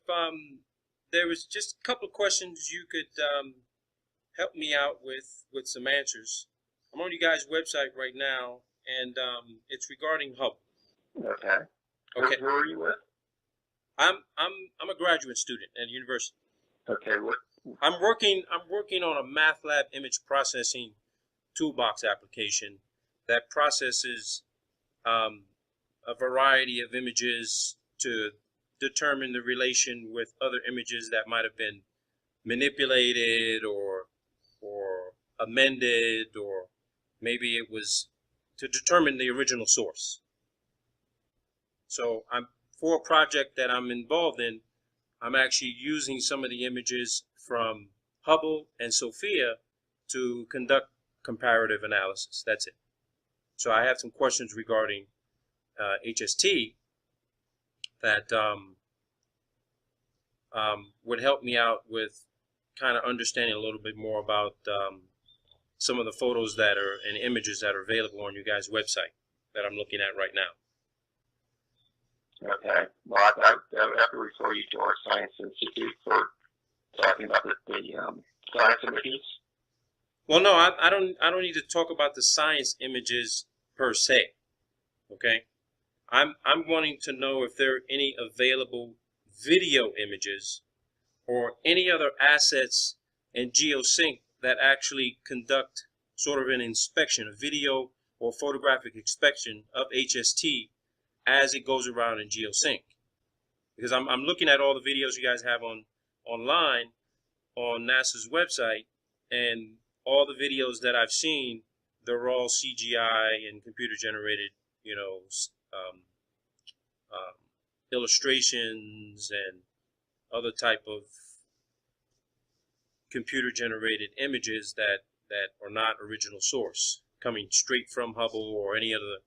there was just a couple of questions you could help me out with some answers. I'm on you guys' website right now, and it's regarding Hubble. Okay. Okay. Who are you with? I'm a graduate student at university. Okay. What? I'm working on a MATLAB image processing toolbox application that processes a variety of images to determine the relation with other images that might have been manipulated or amended, or maybe it was to determine the original source. So for a project that I'm involved in, I'm actually using some of the images from Hubble and SOFIA to conduct comparative analysis. That's it. So I have some questions regarding HST that would help me out with kind of understanding a little bit more about some of the photos that are and images that are available on you guys' website that I'm looking at right now. Okay. Well, I would have to refer you to our Science Institute for talking about the science images. Well, no, I don't need to talk about the science images per se. Okay, I'm wanting to know if there are any available video images or any other assets in GeoSync that actually conduct sort of an inspection, a video or photographic inspection of HST as it goes around in GeoSync. Because I'm looking at all the videos you guys have online on NASA's website, and all the videos that I've seen, they're all CGI and computer generated, illustrations and other type of computer generated images that are not original source, coming straight from Hubble or any other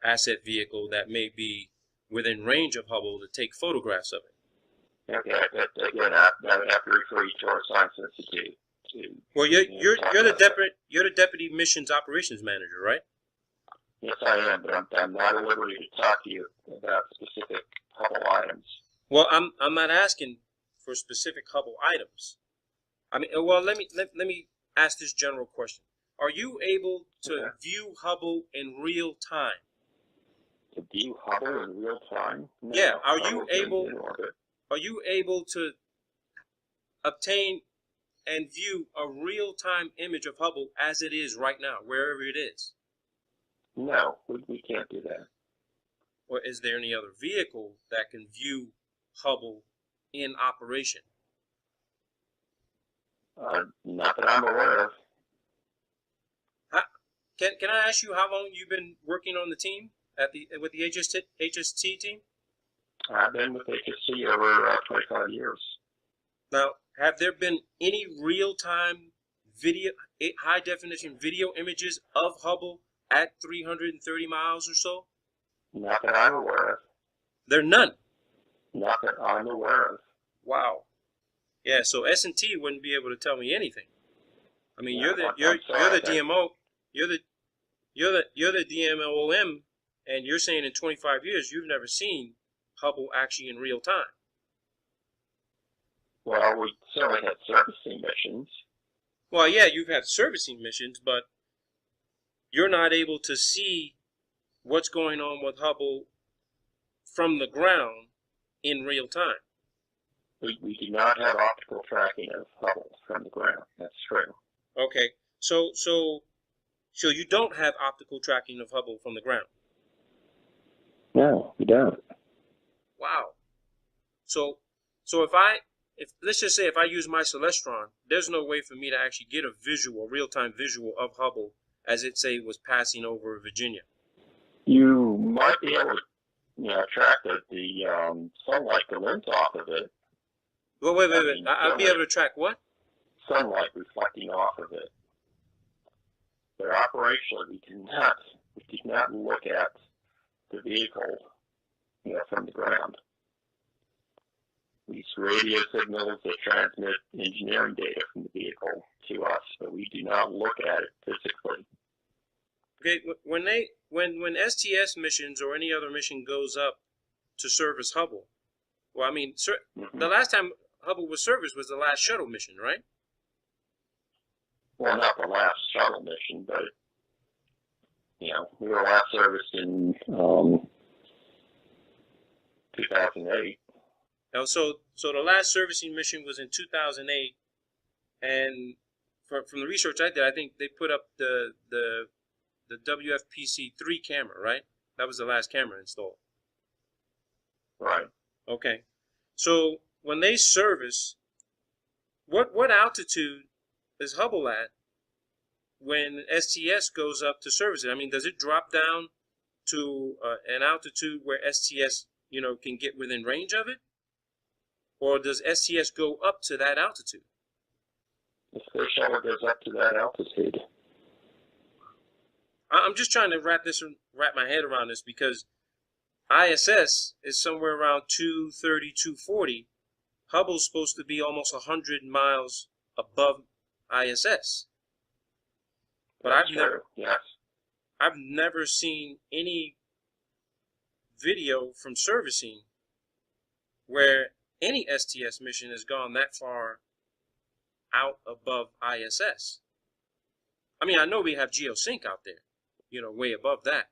asset vehicle that may be within range of Hubble to take photographs of it. Okay, but again, I have to refer you to our Science Institute. Well, you're the deputy missions operations manager, right? Yes, I am, but I'm not at liberty to talk to you about specific Hubble items. Well, I'm not asking for specific Hubble items. I mean, well, let me ask this general question: are you able to view Hubble in real time? To view Hubble in real time? No, Yeah. Are Hubble's you able to obtain and view a real-time image of Hubble as it is right now, wherever it is? No, we can't do that. Or is there any other vehicle that can view Hubble in operation? Not that I'm aware of. Can I ask you how long you've been working on the team with the HST team? I've been with HST over 25 years. Now, have there been any real-time video, high-definition video images of Hubble at 330 miles or so? Not that I'm aware of. There are none? Not that I'm aware of. Wow. Yeah, so S&T wouldn't be able to tell me anything. I mean, you're the DMO, you're the DMOM, and you're saying in 25 years you've never seen Hubble actually in real time. Well, we certainly had servicing missions. Well, yeah, you've had servicing missions, but you're not able to see what's going on with Hubble from the ground in real time. We do not have optical tracking of Hubble from the ground. That's true. Okay, so you don't have optical tracking of Hubble from the ground? No, we don't. Wow. So if let's just say if I use my Celestron, there's no way for me to actually get a real-time visual of Hubble as it say was passing over Virginia. You might be able to, track the sunlight that lens off of it. Well, wait. I'll be able to track what? Sunlight reflecting off of it. But operationally, we did not look at the vehicle, from the ground. We use radio signals that transmit engineering data from the vehicle to us, but we do not look at it physically. Okay, when STS missions or any other mission goes up to service Hubble, well, I mean, the last time Hubble was serviced was the last shuttle mission, right? Well, not the last shuttle mission, but we were last serviced in 2008. Now, so the last servicing mission was in 2008, and from the research I did, I think they put up the WFPC-3 camera, right? That was the last camera installed. Right. Okay. So when they service, what altitude is Hubble at when STS goes up to service it? I mean, does it drop down to an altitude where STS, can get within range of it? Or does STS go up to that altitude? The space shuttle goes up to that altitude. I'm just trying to wrap my head around this because ISS is somewhere around 230, 240. Hubble's supposed to be almost 100 miles above ISS. But I've never seen any video from servicing where any STS mission has gone that far out above ISS. I mean, I know we have geosync out there, way above that,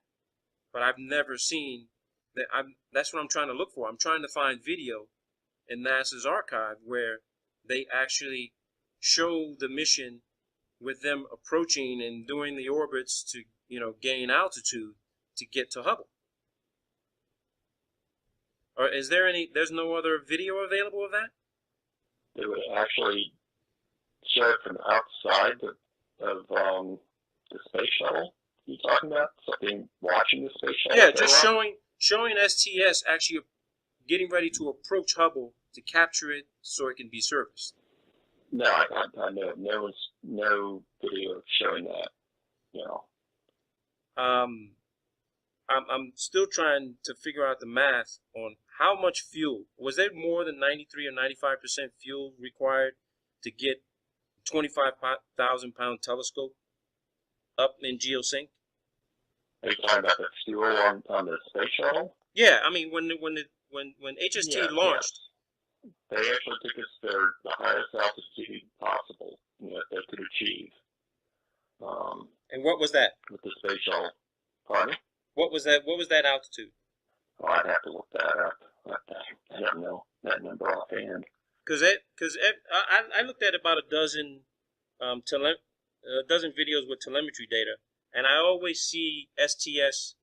but I've never seen that. That's what I'm trying to look for. I'm trying to find video in NASA's archive where they actually show the mission with them approaching and doing the orbits to, gain altitude to get to Hubble. Or is there there's no other video available of that? They would actually show it from outside of the space shuttle. Are you talking about something watching the space shuttle? Yeah, just showing STS actually getting ready to approach Hubble to capture it so it can be serviced. No, I know no video showing that. I'm still trying to figure out the math on how much fuel. Was there more than 93 or 95% fuel required to get 25,000 pound telescope up in geosync? Are you talking about the fuel on the space shuttle? Yeah, I mean when HST launched, they actually took us to the highest altitude possible that they could achieve. And what was that? With the space shuttle. Pardon? What was that? What was that altitude? Oh, I'd have to look that up. I don't know that number offhand. Because I looked at about a dozen videos with telemetry data, and I always see STS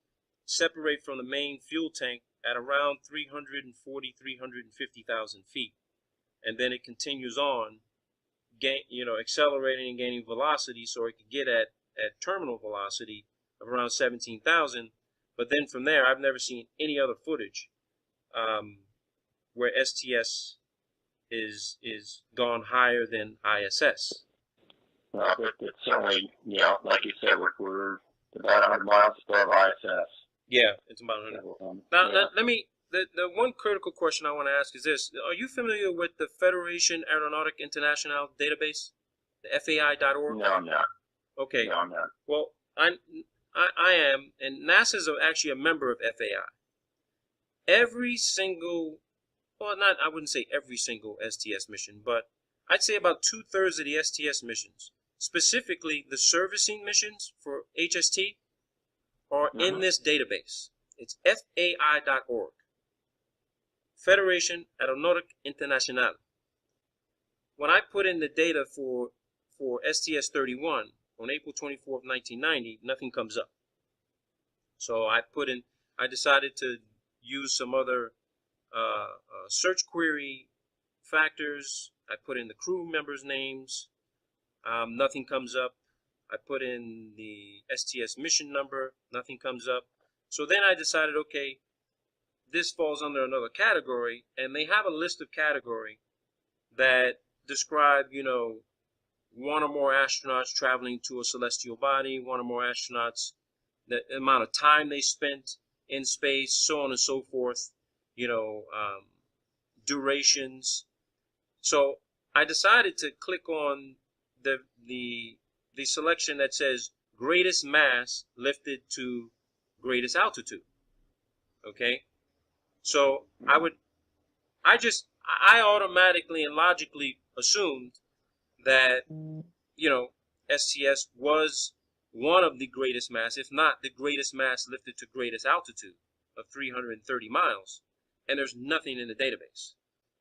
separate from the main fuel tank at around 350,000 feet, and then it continues on, accelerating and gaining velocity, so it could get at terminal velocity of around 17,000. But then from there, I've never seen any other footage where STS is gone higher than ISS. Well, it's certainly, like you said, we're about 100 miles above ISS. Yeah, it's about 100. Now, let me. The one critical question I want to ask is this: are you familiar with the Federation Aeronautique Internationale database, the FAI.org? No, I'm not. Okay. No, I'm not. Well, I am, and NASA is actually a member of FAI. Every single, I wouldn't say every single STS mission, but I'd say about 2/3 of the STS missions, specifically the servicing missions for HST, are in this database. It's FAI.org. Federation Aeronautique Internationale. When I put in the data for STS-31 on April 24th, 1990, nothing comes up. So I decided to use some other search query factors. I put in the crew members' names. Nothing comes up. I put in the STS mission number. Nothing comes up. So then I decided, okay, this falls under another category, and they have a list of category that describe, one or more astronauts traveling to a celestial body, one or more astronauts, the amount of time they spent in space, so on and so forth, durations. So I decided to click on the selection that says greatest mass lifted to greatest altitude. Okay? So I automatically and logically assumed that, STS was one of the greatest mass, if not the greatest mass lifted to greatest altitude of 330 miles. And there's nothing in the database.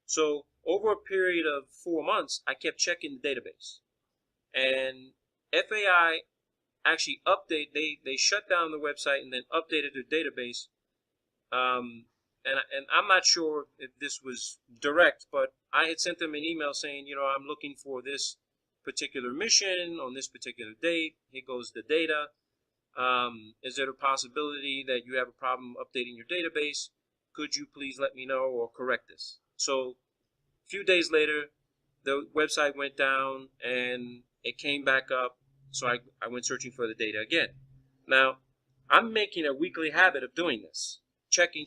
So over a period of 4 months, I kept checking the database. And FAI actually they shut down the website and then updated their database. And I'm not sure if this was direct, but I had sent them an email saying, I'm looking for this particular mission on this particular date. Here goes the data. Is there a possibility that you have a problem updating your database? Could you please let me know or correct this? So a few days later, the website went down and it came back up. So I went searching for the data again. Now, I'm making a weekly habit of doing this. Checking,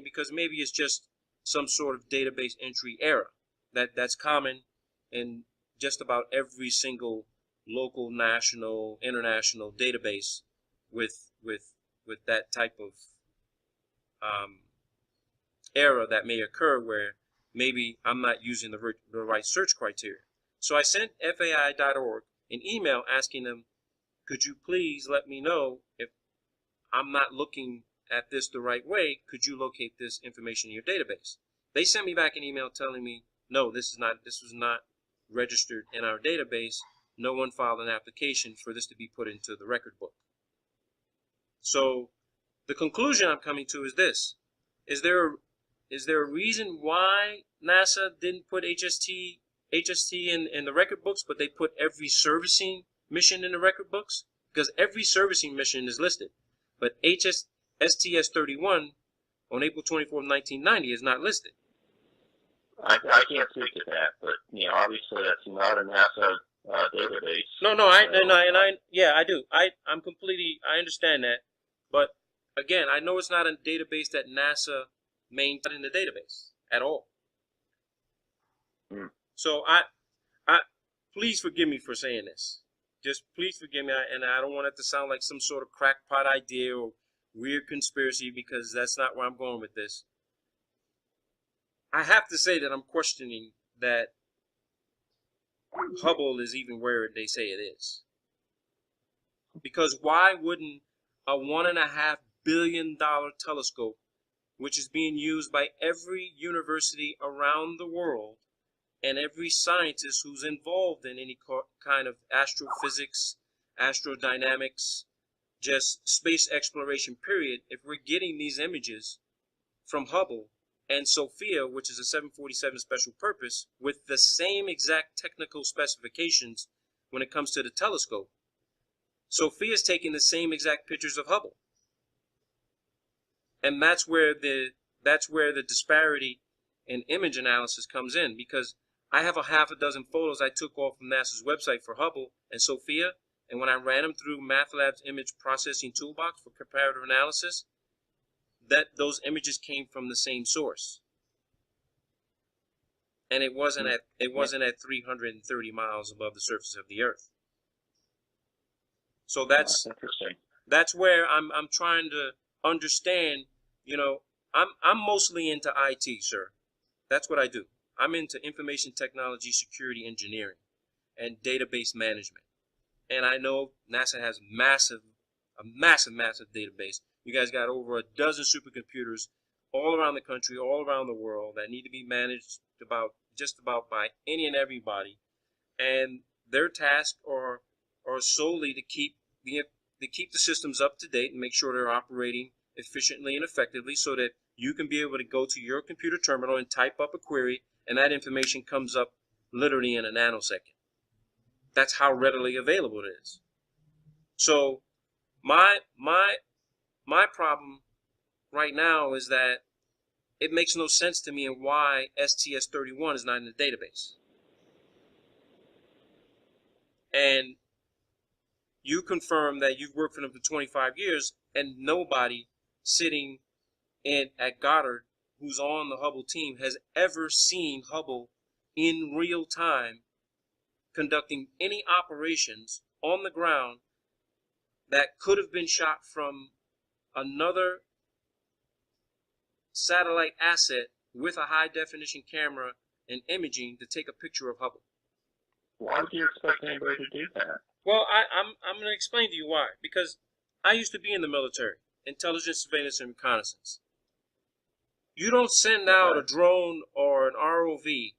because maybe it's just some sort of database entry error that's common in just about every single local, national, international database with that type of error that may occur where maybe I'm not using the right search criteria. So I sent FAI.org an email asking them, could you please let me know if I'm not looking at this the right way, could you locate this information in your database? They sent me back an email telling me, no, this was not registered in our database. No one filed an application for this to be put into the record book. So the conclusion I'm coming to is this. Is there a reason why NASA didn't put HST in the record books, but they put every servicing mission in the record books? Because every servicing mission is listed, but STS-31 on April 24, 1990 is not listed. I can't speak to that, but obviously that's not a NASA database. No, I do. I understand that, but again, I know it's not a database that NASA maintains in the database at all. So I please forgive me for saying this. Just please forgive me, and I don't want it to sound like some sort of crackpot idea or weird conspiracy, because that's not where I'm going with this. I have to say that I'm questioning that Hubble is even where they say it is. Because why wouldn't a $1.5 billion telescope, which is being used by every university around the world and every scientist who's involved in any kind of astrophysics, astrodynamics, just space exploration period, if we're getting these images from Hubble and Sophia, which is a 747 special purpose, with the same exact technical specifications when it comes to the telescope, Sophia's taking the same exact pictures of Hubble. And that's where the disparity in image analysis comes in, because I have a half a dozen photos I took off from NASA's website for Hubble and Sophia, and when I ran them through MATLAB's image processing toolbox for comparative analysis, those images came from the same source. And it wasn't at 330 miles above the surface of the Earth. So that's interesting. That's where I'm trying to understand. You know, I'm mostly into IT, sir. That's what I do. I'm into information technology, security engineering, and database management. And I know NASA has a massive database. You guys got over a dozen supercomputers all around the country, all around the world, that need to be managed just about by any and everybody. And their tasks are solely to keep the systems up to date and make sure they're operating efficiently and effectively, so that you can be able to go to your computer terminal and type up a query, and that information comes up literally in a nanosecond. That's how readily available it is. So my problem right now is that it makes no sense to me and why STS-31 is not in the database. And you confirm that you've worked for them for 25 years, and nobody sitting at Goddard who's on the Hubble team has ever seen Hubble in real time conducting any operations on the ground that could have been shot from another satellite asset with a high definition camera and imaging to take a picture of Hubble. Why would you expect anybody to do that? Well, I'm going to explain to you why. Because I used to be in the military, intelligence, surveillance, and reconnaissance. You don't send out a drone or an ROV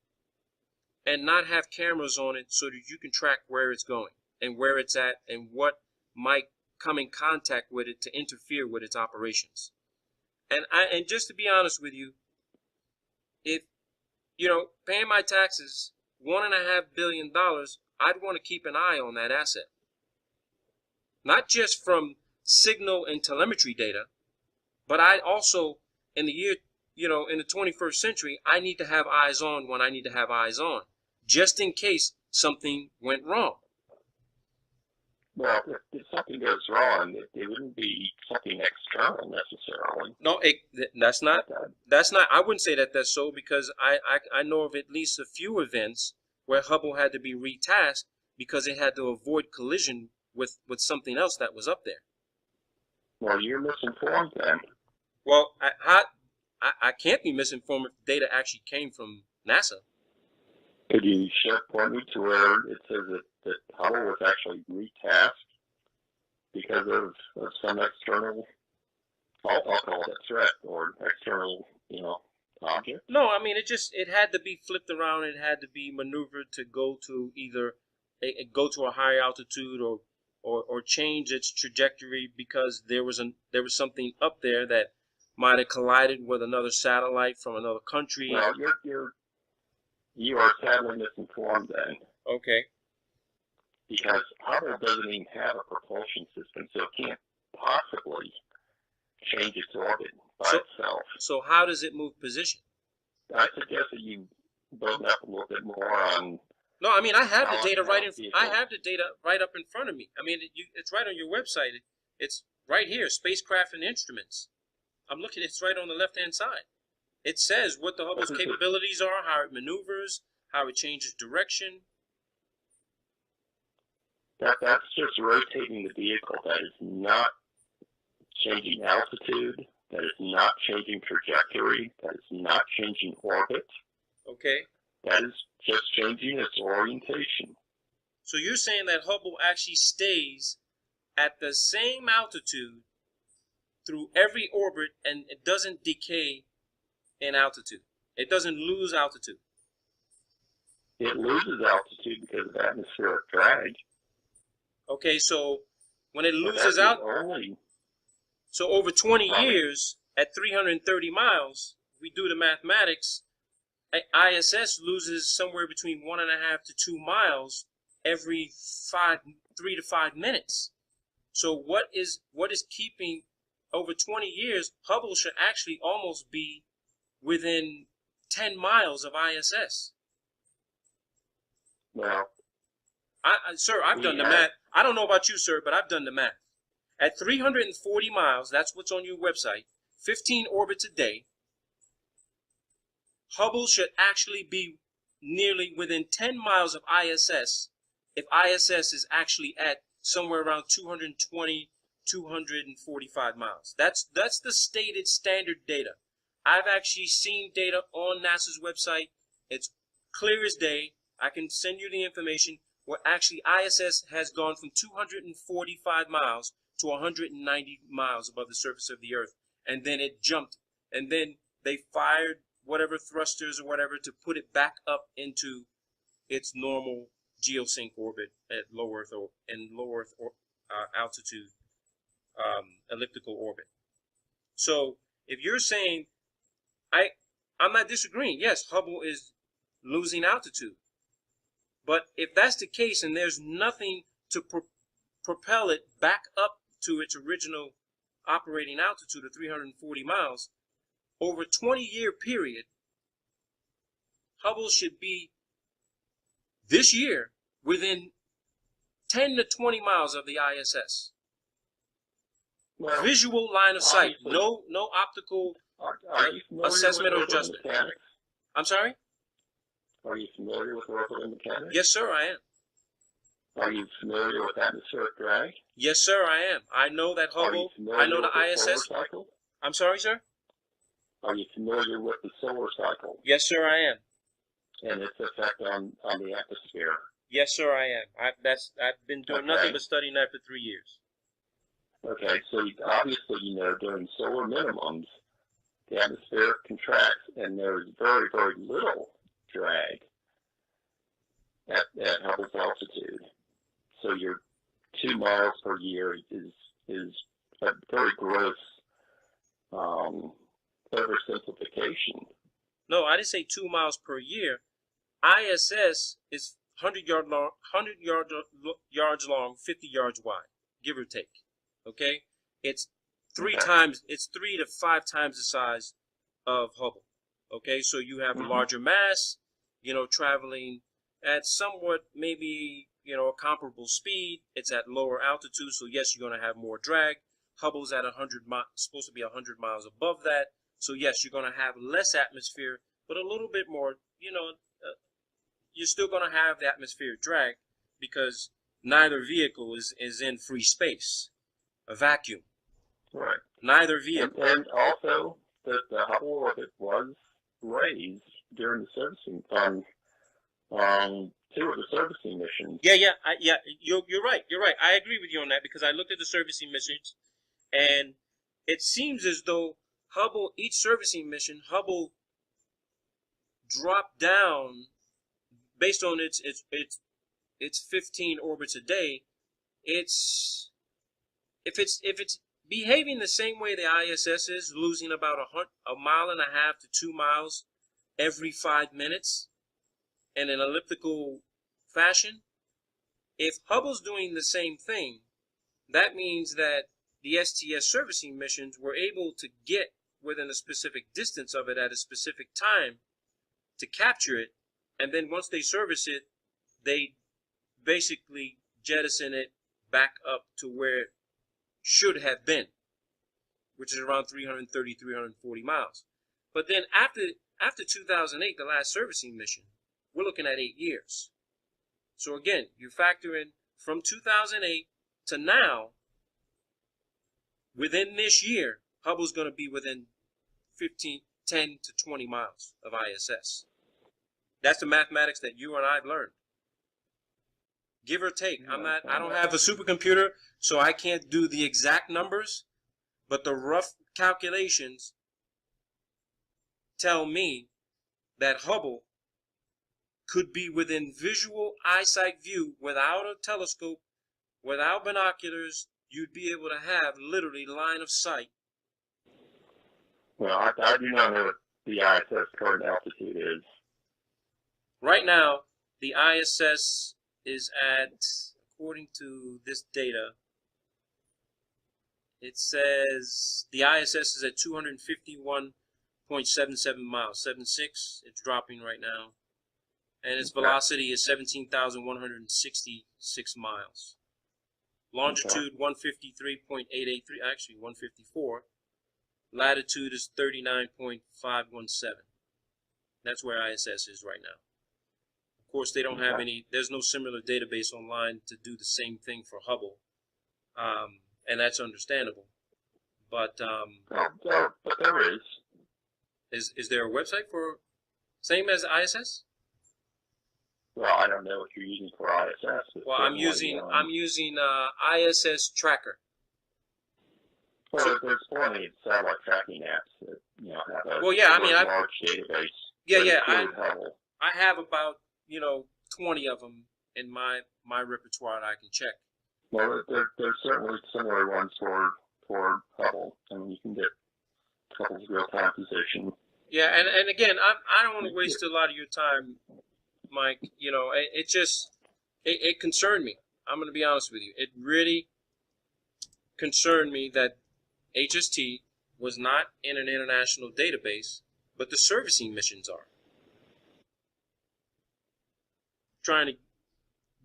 and not have cameras on it so that you can track where it's going and where it's at and what might come in contact with it to interfere with its operations. And just to be honest with you, if, paying my taxes, $1.5 billion, I'd want to keep an eye on that asset. Not just from signal and telemetry data, but I also, in the year, in the 21st century, I need to have eyes on when I need to have eyes on, just in case something went wrong. Well, if something goes wrong, it wouldn't be something external necessarily. No, that's not. I wouldn't say that that's so, because I know of at least a few events where Hubble had to be retasked because it had to avoid collision with something else that was up there. Well, you're misinformed then. Well, I can't be misinformed if the data actually came from NASA. Could you point me to where it says that Hubble was actually retasked because of some external, I'll call it a threat, or external, object? No, I mean, it had to be flipped around. It had to be maneuvered to go to either go to a higher altitude or change its trajectory because there was something up there that might have collided with another satellite from another country. Well, you are sadly misinformed then. Okay. Because Hubble doesn't even have a propulsion system, so it can't possibly change its orbit by itself. So how does it move position? I suggest that you build up a little bit more on. No, I mean, I have the data right up in front of me. I mean, it's right on your website. It's right here, spacecraft and instruments. I'm looking, it's right on the left-hand side. It says what the Hubble's capabilities are, how it maneuvers, how it changes direction. That's just rotating the vehicle. That is not changing altitude. That is not changing trajectory. That is not changing orbit. Okay. That is just changing its orientation. So you're saying that Hubble actually stays at the same altitude through every orbit, and it doesn't decay in altitude. It doesn't lose altitude. It loses altitude because of atmospheric drag. Okay, so when it loses out, so over 20 years at 330 miles, we do the mathematics, ISS loses somewhere between 1.5 to 2 miles every 3 to 5 minutes. So what is keeping, over 20 years, Hubble should actually almost be within 10 miles of ISS. Well, sir, I've done the math. I don't know about you, sir, but I've done the math. At 340 miles, that's what's on your website, 15 orbits a day, Hubble should actually be nearly within 10 miles of ISS if ISS is actually at somewhere around 220, 245 miles. That's the stated standard data. I've actually seen data on NASA's website. It's clear as day. I can send you the information where actually ISS has gone from 245 miles to 190 miles above the surface of the Earth. And then it jumped. And then they fired whatever thrusters or whatever to put it back up into its normal geosync orbit at low Earth altitude elliptical orbit. So if you're saying, I'm not disagreeing. Yes, Hubble is losing altitude. But if that's the case and there's nothing to propel it back up to its original operating altitude of 340 miles, over a 20-year period, Hubble should be, this year, within 10 to 20 miles of the ISS. Well, visual line of sight, no optical assessment or adjustment. Mechanics? I'm sorry? Are you familiar with orbital mechanics? Yes, sir, I am. Are you familiar with atmospheric drag? Yes, sir, I am. I know that Hubble, I know the ISS. Cycle? I'm sorry, sir? Are you familiar with the solar cycle? Yes, sir, I am. And its effect on the atmosphere? Yes, sir, I am. I've been doing nothing but studying that for 3 years. Okay, so obviously you know during solar minimums, the atmosphere contracts and there's very, very little drag at Hubble's altitude. So your 2 miles per year is a very gross oversimplification. No, I didn't say 2 miles per year. ISS is 100 yards long, 50 yards wide, give or take. Okay, it's 3 to 5 times the size of Hubble. Okay, so you have a larger mass, traveling at somewhat maybe a comparable speed. It's at lower altitude, so yes, you're going to have more drag. Hubble's at 100 supposed to be 100 miles above that, so yes, you're going to have less atmosphere, but a little bit more. You're still going to have the atmospheric drag because neither vehicle is in free space, a vacuum. Right. Neither vehicle. And also, the Hubble orbit was raised during the servicing on 2 of the servicing missions. Yeah. You're right. You're right. I agree with you on that because I looked at the servicing missions, and it seems as though Hubble, each servicing mission, Hubble dropped down based on its 15 orbits a day. If it's behaving the same way the ISS is, losing about a mile and a half to 2 miles every 5 minutes in an elliptical fashion, if Hubble's doing the same thing, that means that the STS servicing missions were able to get within a specific distance of it at a specific time to capture it, and then once they service it, they basically jettison it back up to where should have been, which is around 330, 340 miles. But then after 2008, the last servicing mission, we're looking at 8 years. So again, you factor in from 2008 to now, within this year, Hubble's going to be within 10 to 20 miles of ISS. That's the mathematics that you and I've learned. Give or take. I don't have a supercomputer, so I can't do the exact numbers, but the rough calculations tell me that Hubble could be within visual eyesight view without a telescope, without binoculars. You'd be able to have literally line of sight. Well, I do not know what the ISS current altitude is. Right now, the ISS is at, according to this data, it says the ISS is at 251.77 miles, 76. It's dropping right now. And its velocity is 17,166 miles. Longitude 153.883, actually 154. Latitude is 39.517. That's where ISS is right now. Of course, they don't have any, there's no similar database online to do the same thing for Hubble. And that's understandable. But but there is. Is there a website for same as ISS? Well, I don't know what you're using for ISS. Well, I'm using ISS Tracker. Well, there's plenty of satellite tracking apps that have a large database. I have about 20 of them in my repertoire that I can check. Well, there's certainly similar ones for Hubble. I mean, you can get Hubble's real-time position. Yeah, and again, I don't want to waste a lot of your time, Mike. It concerned me. I'm going to be honest with you. It really concerned me that HST was not in an international database, but the servicing missions are. Trying to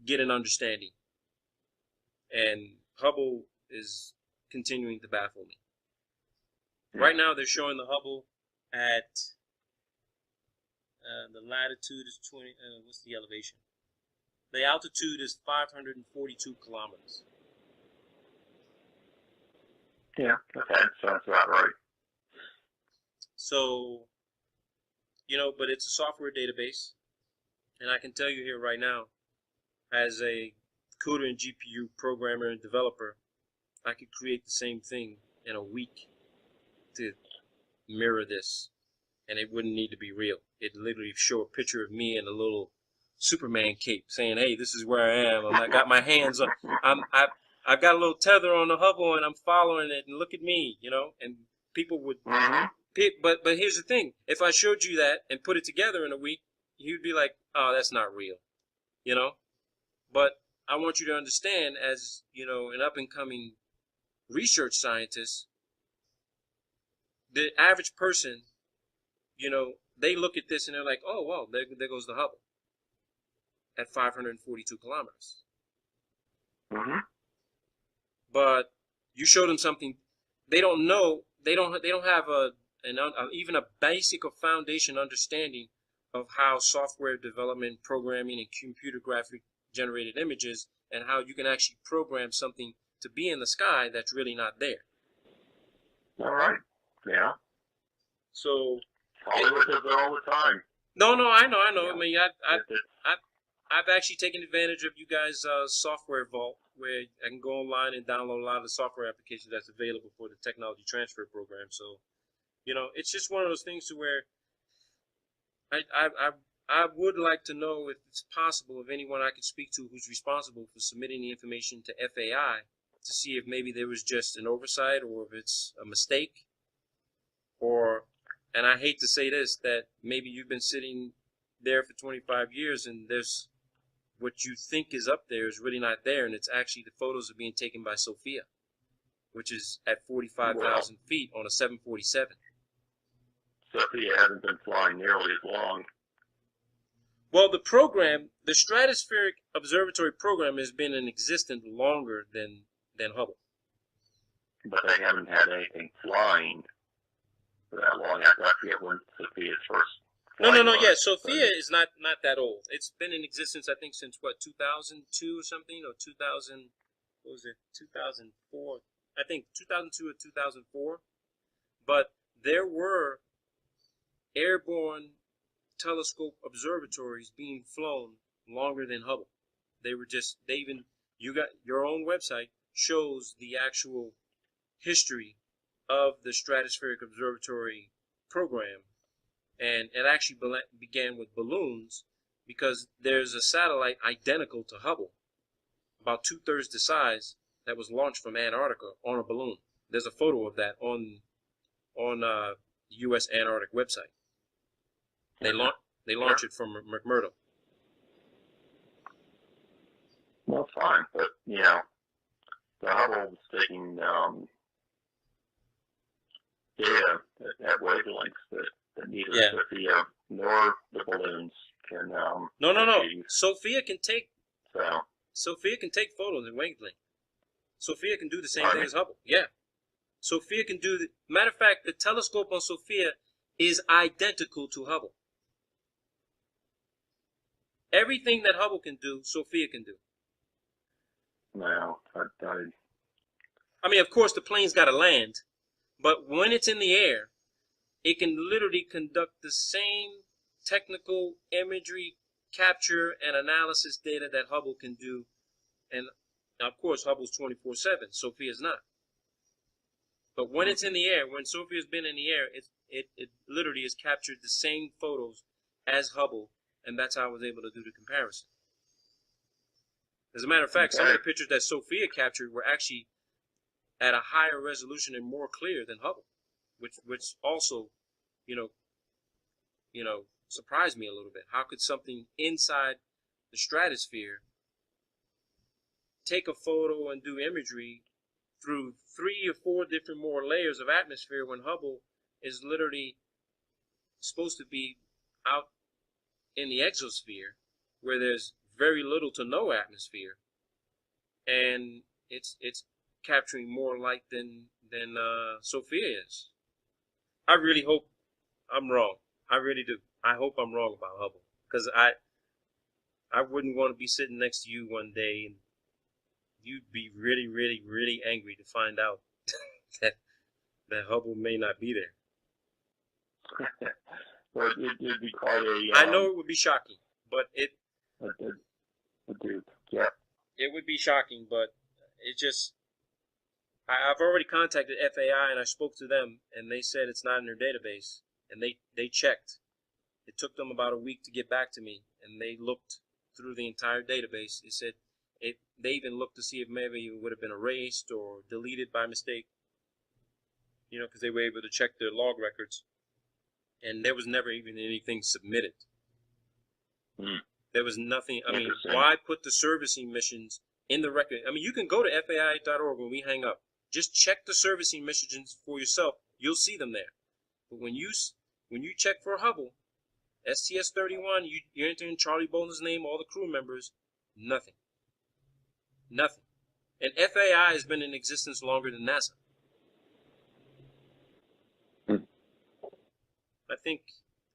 get an understanding. And Hubble is continuing to baffle me. Right now, they're showing the Hubble at the latitude is 20. What's the elevation? The altitude is 542 kilometers. Yeah, okay, sounds about right. So, but it's a software database, and I can tell you here right now, as a CUDA and GPU programmer and developer, I could create the same thing in a week to mirror this, and it wouldn't need to be real. It'd literally show a picture of me in a little Superman cape, saying, "Hey, this is where I am. I got my hands on. I've got a little tether on the Hubble, and I'm following it. And look at me, And people would. But here's the thing: if I showed you that and put it together in a week, you'd be like, "Oh, that's not real," But I want you to understand, as an up-and-coming research scientist, the average person, they look at this and they're like, "Oh, well, there goes the Hubble at 542 kilometers." Mm-hmm. But you show them something they don't know. They don't have even a basic or foundation understanding of how software development, programming, and computer graphic generated images, and how you can actually program something to be in the sky that's really not there. All right. Yeah. So Hollywood does it all the time. No, I know. Yeah. I mean, I've actually taken advantage of you guys' software vault, where I can go online and download a lot of the software applications that's available for the technology transfer program. So, it's just one of those things to where I would like to know if it's possible, if anyone I could speak to who's responsible for submitting the information to FAI, to see if maybe there was just an oversight or if it's a mistake. And I hate to say this, that maybe you've been sitting there for 25 years and there's what you think is up there is really not there, and it's actually the photos are being taken by Sophia, which is at 45,000 feet on a 747. Sophia hasn't been flying nearly as long. Well, the program, the Stratospheric Observatory program, has been in existence longer than Hubble. but they haven't had anything flying for that long. I forget when Sophia's first. No. Yeah, Sophia is not that old. It's been in existence, I think, since what, 2002 or something, or 2000. What was it? 2004. I think 2002 or 2004. But there were airborne telescope observatories being flown longer than Hubble. You got your own website shows the actual history of the Stratospheric Observatory program, and it actually began with balloons, because there's a satellite identical to Hubble, about 2/3 the size, that was launched from Antarctica on a balloon. There's a photo of that on the U.S. Antarctic website. They launch it from McMurdo. Well, fine, but the Hubble was taking data at wavelengths that neither Sophia nor the balloons can. No. Sophia can take. So. Sophia can take photos in wavelength. Sophia can do the same thing as Hubble. Yeah. Sophia can do the. Matter of fact, the telescope on Sophia is identical to Hubble. Everything that Hubble can do, Sophia can do. No, I mean, of course, the plane's got to land, but when it's in the air, it can literally conduct the same technical imagery capture and analysis data that Hubble can do. And of course, Hubble's 24/7. Sophia's not. But when it's in the air, when Sophia's been in the air, it literally has captured the same photos as Hubble, and that's how I was able to do the comparison. As a matter of fact, some of the pictures that Sophia captured were actually at a higher resolution and more clear than Hubble, which also, surprised me a little bit. How could something inside the stratosphere take a photo and do imagery through 3 or 4 different more layers of atmosphere when Hubble is literally supposed to be out in the exosphere where there's very little to no atmosphere, and it's capturing more light than Sophia is. I really hope I'm wrong. I really do. I hope I'm wrong about Hubble, because I wouldn't want to be sitting next to you one day and you'd be really, really, really angry to find out that Hubble may not be there. Well, it'd be quite a. I know it would be shocking, but it would be shocking, but it just. I've already contacted FAI and I spoke to them, and they said it's not in their database, and they checked. It took them about a week to get back to me, and they looked through the entire database. They said they even looked to see if maybe it would have been erased or deleted by mistake, because they were able to check their log records, and there was never even anything submitted. There was nothing. I mean, why put the servicing missions in the record? I mean, you can go to FAI.org when we hang up. Just check the servicing missions for yourself. You'll see them there. But when you check for Hubble, STS-31, you enter in Charlie Bolden's name, all the crew members, nothing. Nothing. And FAI has been in existence longer than NASA. I think,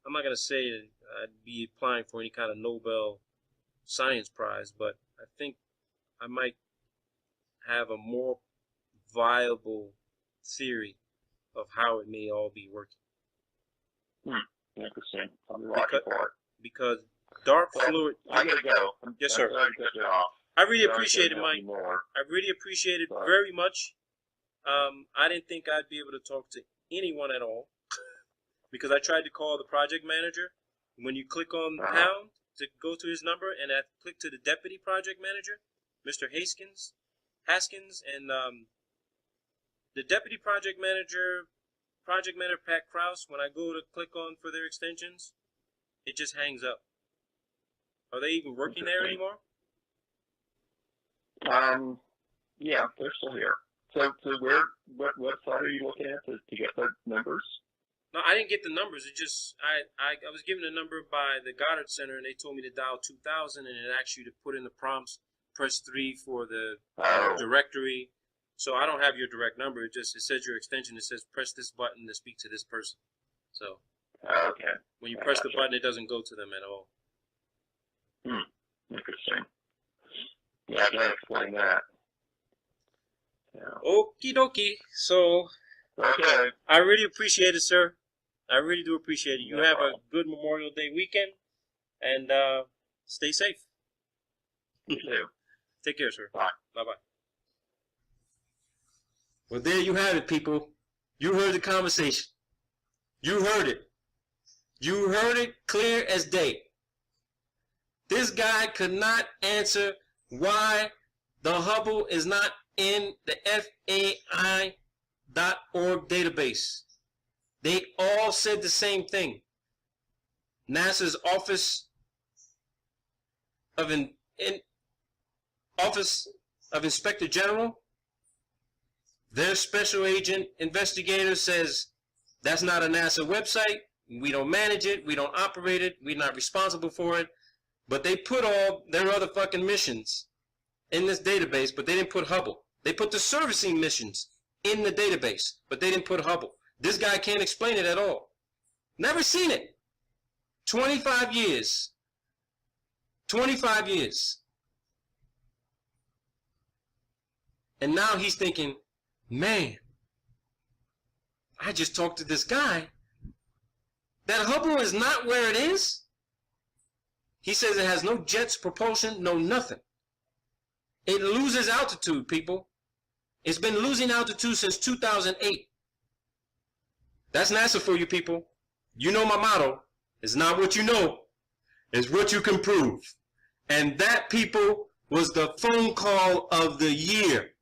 I'm not going to say I'd be applying for any kind of Nobel Science Prize, but I think I might have a more viable theory of how it may all be working. Interesting. I'll be watching for it. Because dark fluid. I gotta go. Yes, sir. I really appreciate it, Mike. I really appreciate it very much. I didn't think I'd be able to talk to anyone at all because I tried to call the project manager. When you click on pound to go to his number, and I click to the deputy project manager, Mr. Haskins, and the deputy project manager, Pat Krause, when I go to click on for their extensions, it just hangs up. Are they even working there anymore? Yeah, they're still here. So what website are you looking at to get the numbers? No, I didn't get the numbers. It just, I was given a number by the Goddard Center, and they told me to dial 2000, and it asked you to put in the prompts, press 3 for the directory, So I don't have your direct number. It says your extension. It says press this button to speak to this person. So Okay. when you press the button, it doesn't go to them at all. Interesting. Yeah, I can explain that. Yeah. Okie dokie. So Okay. I really appreciate it, sir. I really do appreciate it. You No have problem. a good Memorial Day weekend, and stay safe. You too. Take care, sir. Bye. Bye-bye. Well, there you have it, people. You heard the conversation. You heard it. You heard it clear as day. This guy could not answer why the Hubble is not in the FAI.org database. They all said the same thing. NASA's Office of Inspector General, their special agent investigator says that's not a NASA website. We don't manage it. We don't operate it. We're not responsible for it. But they put all their other fucking missions in this database, but they didn't put Hubble. They put the servicing missions in the database, but they didn't put Hubble. This guy can't explain it at all. Never seen it. 25 years. 25 years. And now he's thinking, man, I just talked to this guy. That Hubble is not where it is. He says it has no jets, propulsion, no nothing. It loses altitude, people. It's been losing altitude since 2008. That's NASA for you people. You know my motto. It's not what you know. It's what you can prove. And that, people, was the phone call of the year.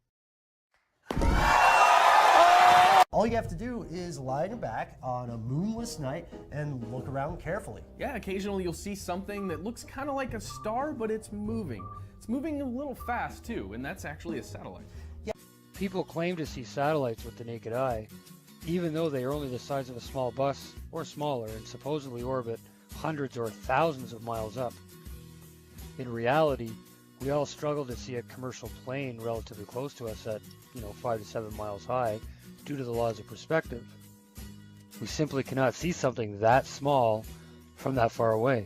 All you have to do is lie on your back on a moonless night and look around carefully. Yeah, occasionally you'll see something that looks kind of like a star, but it's moving. It's moving a little fast too, and that's actually a satellite. Yeah. People claim to see satellites with the naked eye, even though they are only the size of a small bus or smaller and supposedly orbit hundreds or thousands of miles up. In reality, we all struggle to see a commercial plane relatively close to us at, 5 to 7 miles high due to the laws of perspective. We simply cannot see something that small from that far away.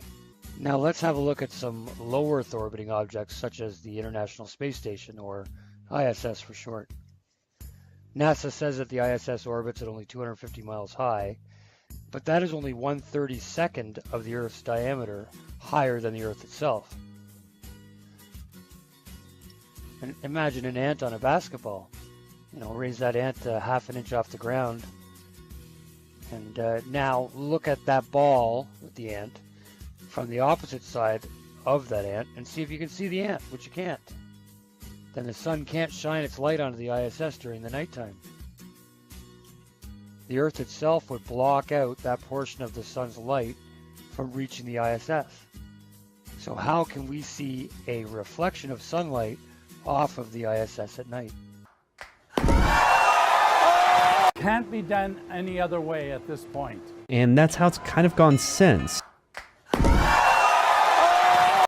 Now let's have a look at some low Earth orbiting objects such as the International Space Station, or ISS for short. NASA says that the ISS orbits at only 250 miles high, but that is only 1/32 of the Earth's diameter higher than the Earth itself. And imagine an ant on a basketball. Raise that ant half an inch off the ground. And now look at that ball with the ant from the opposite side of that ant and see if you can see the ant, which you can't. Then the sun can't shine its light onto the ISS during the nighttime. The Earth itself would block out that portion of the sun's light from reaching the ISS. So how can we see a reflection of sunlight off of the ISS at night? Can't be done any other way at this point. And that's how it's kind of gone since.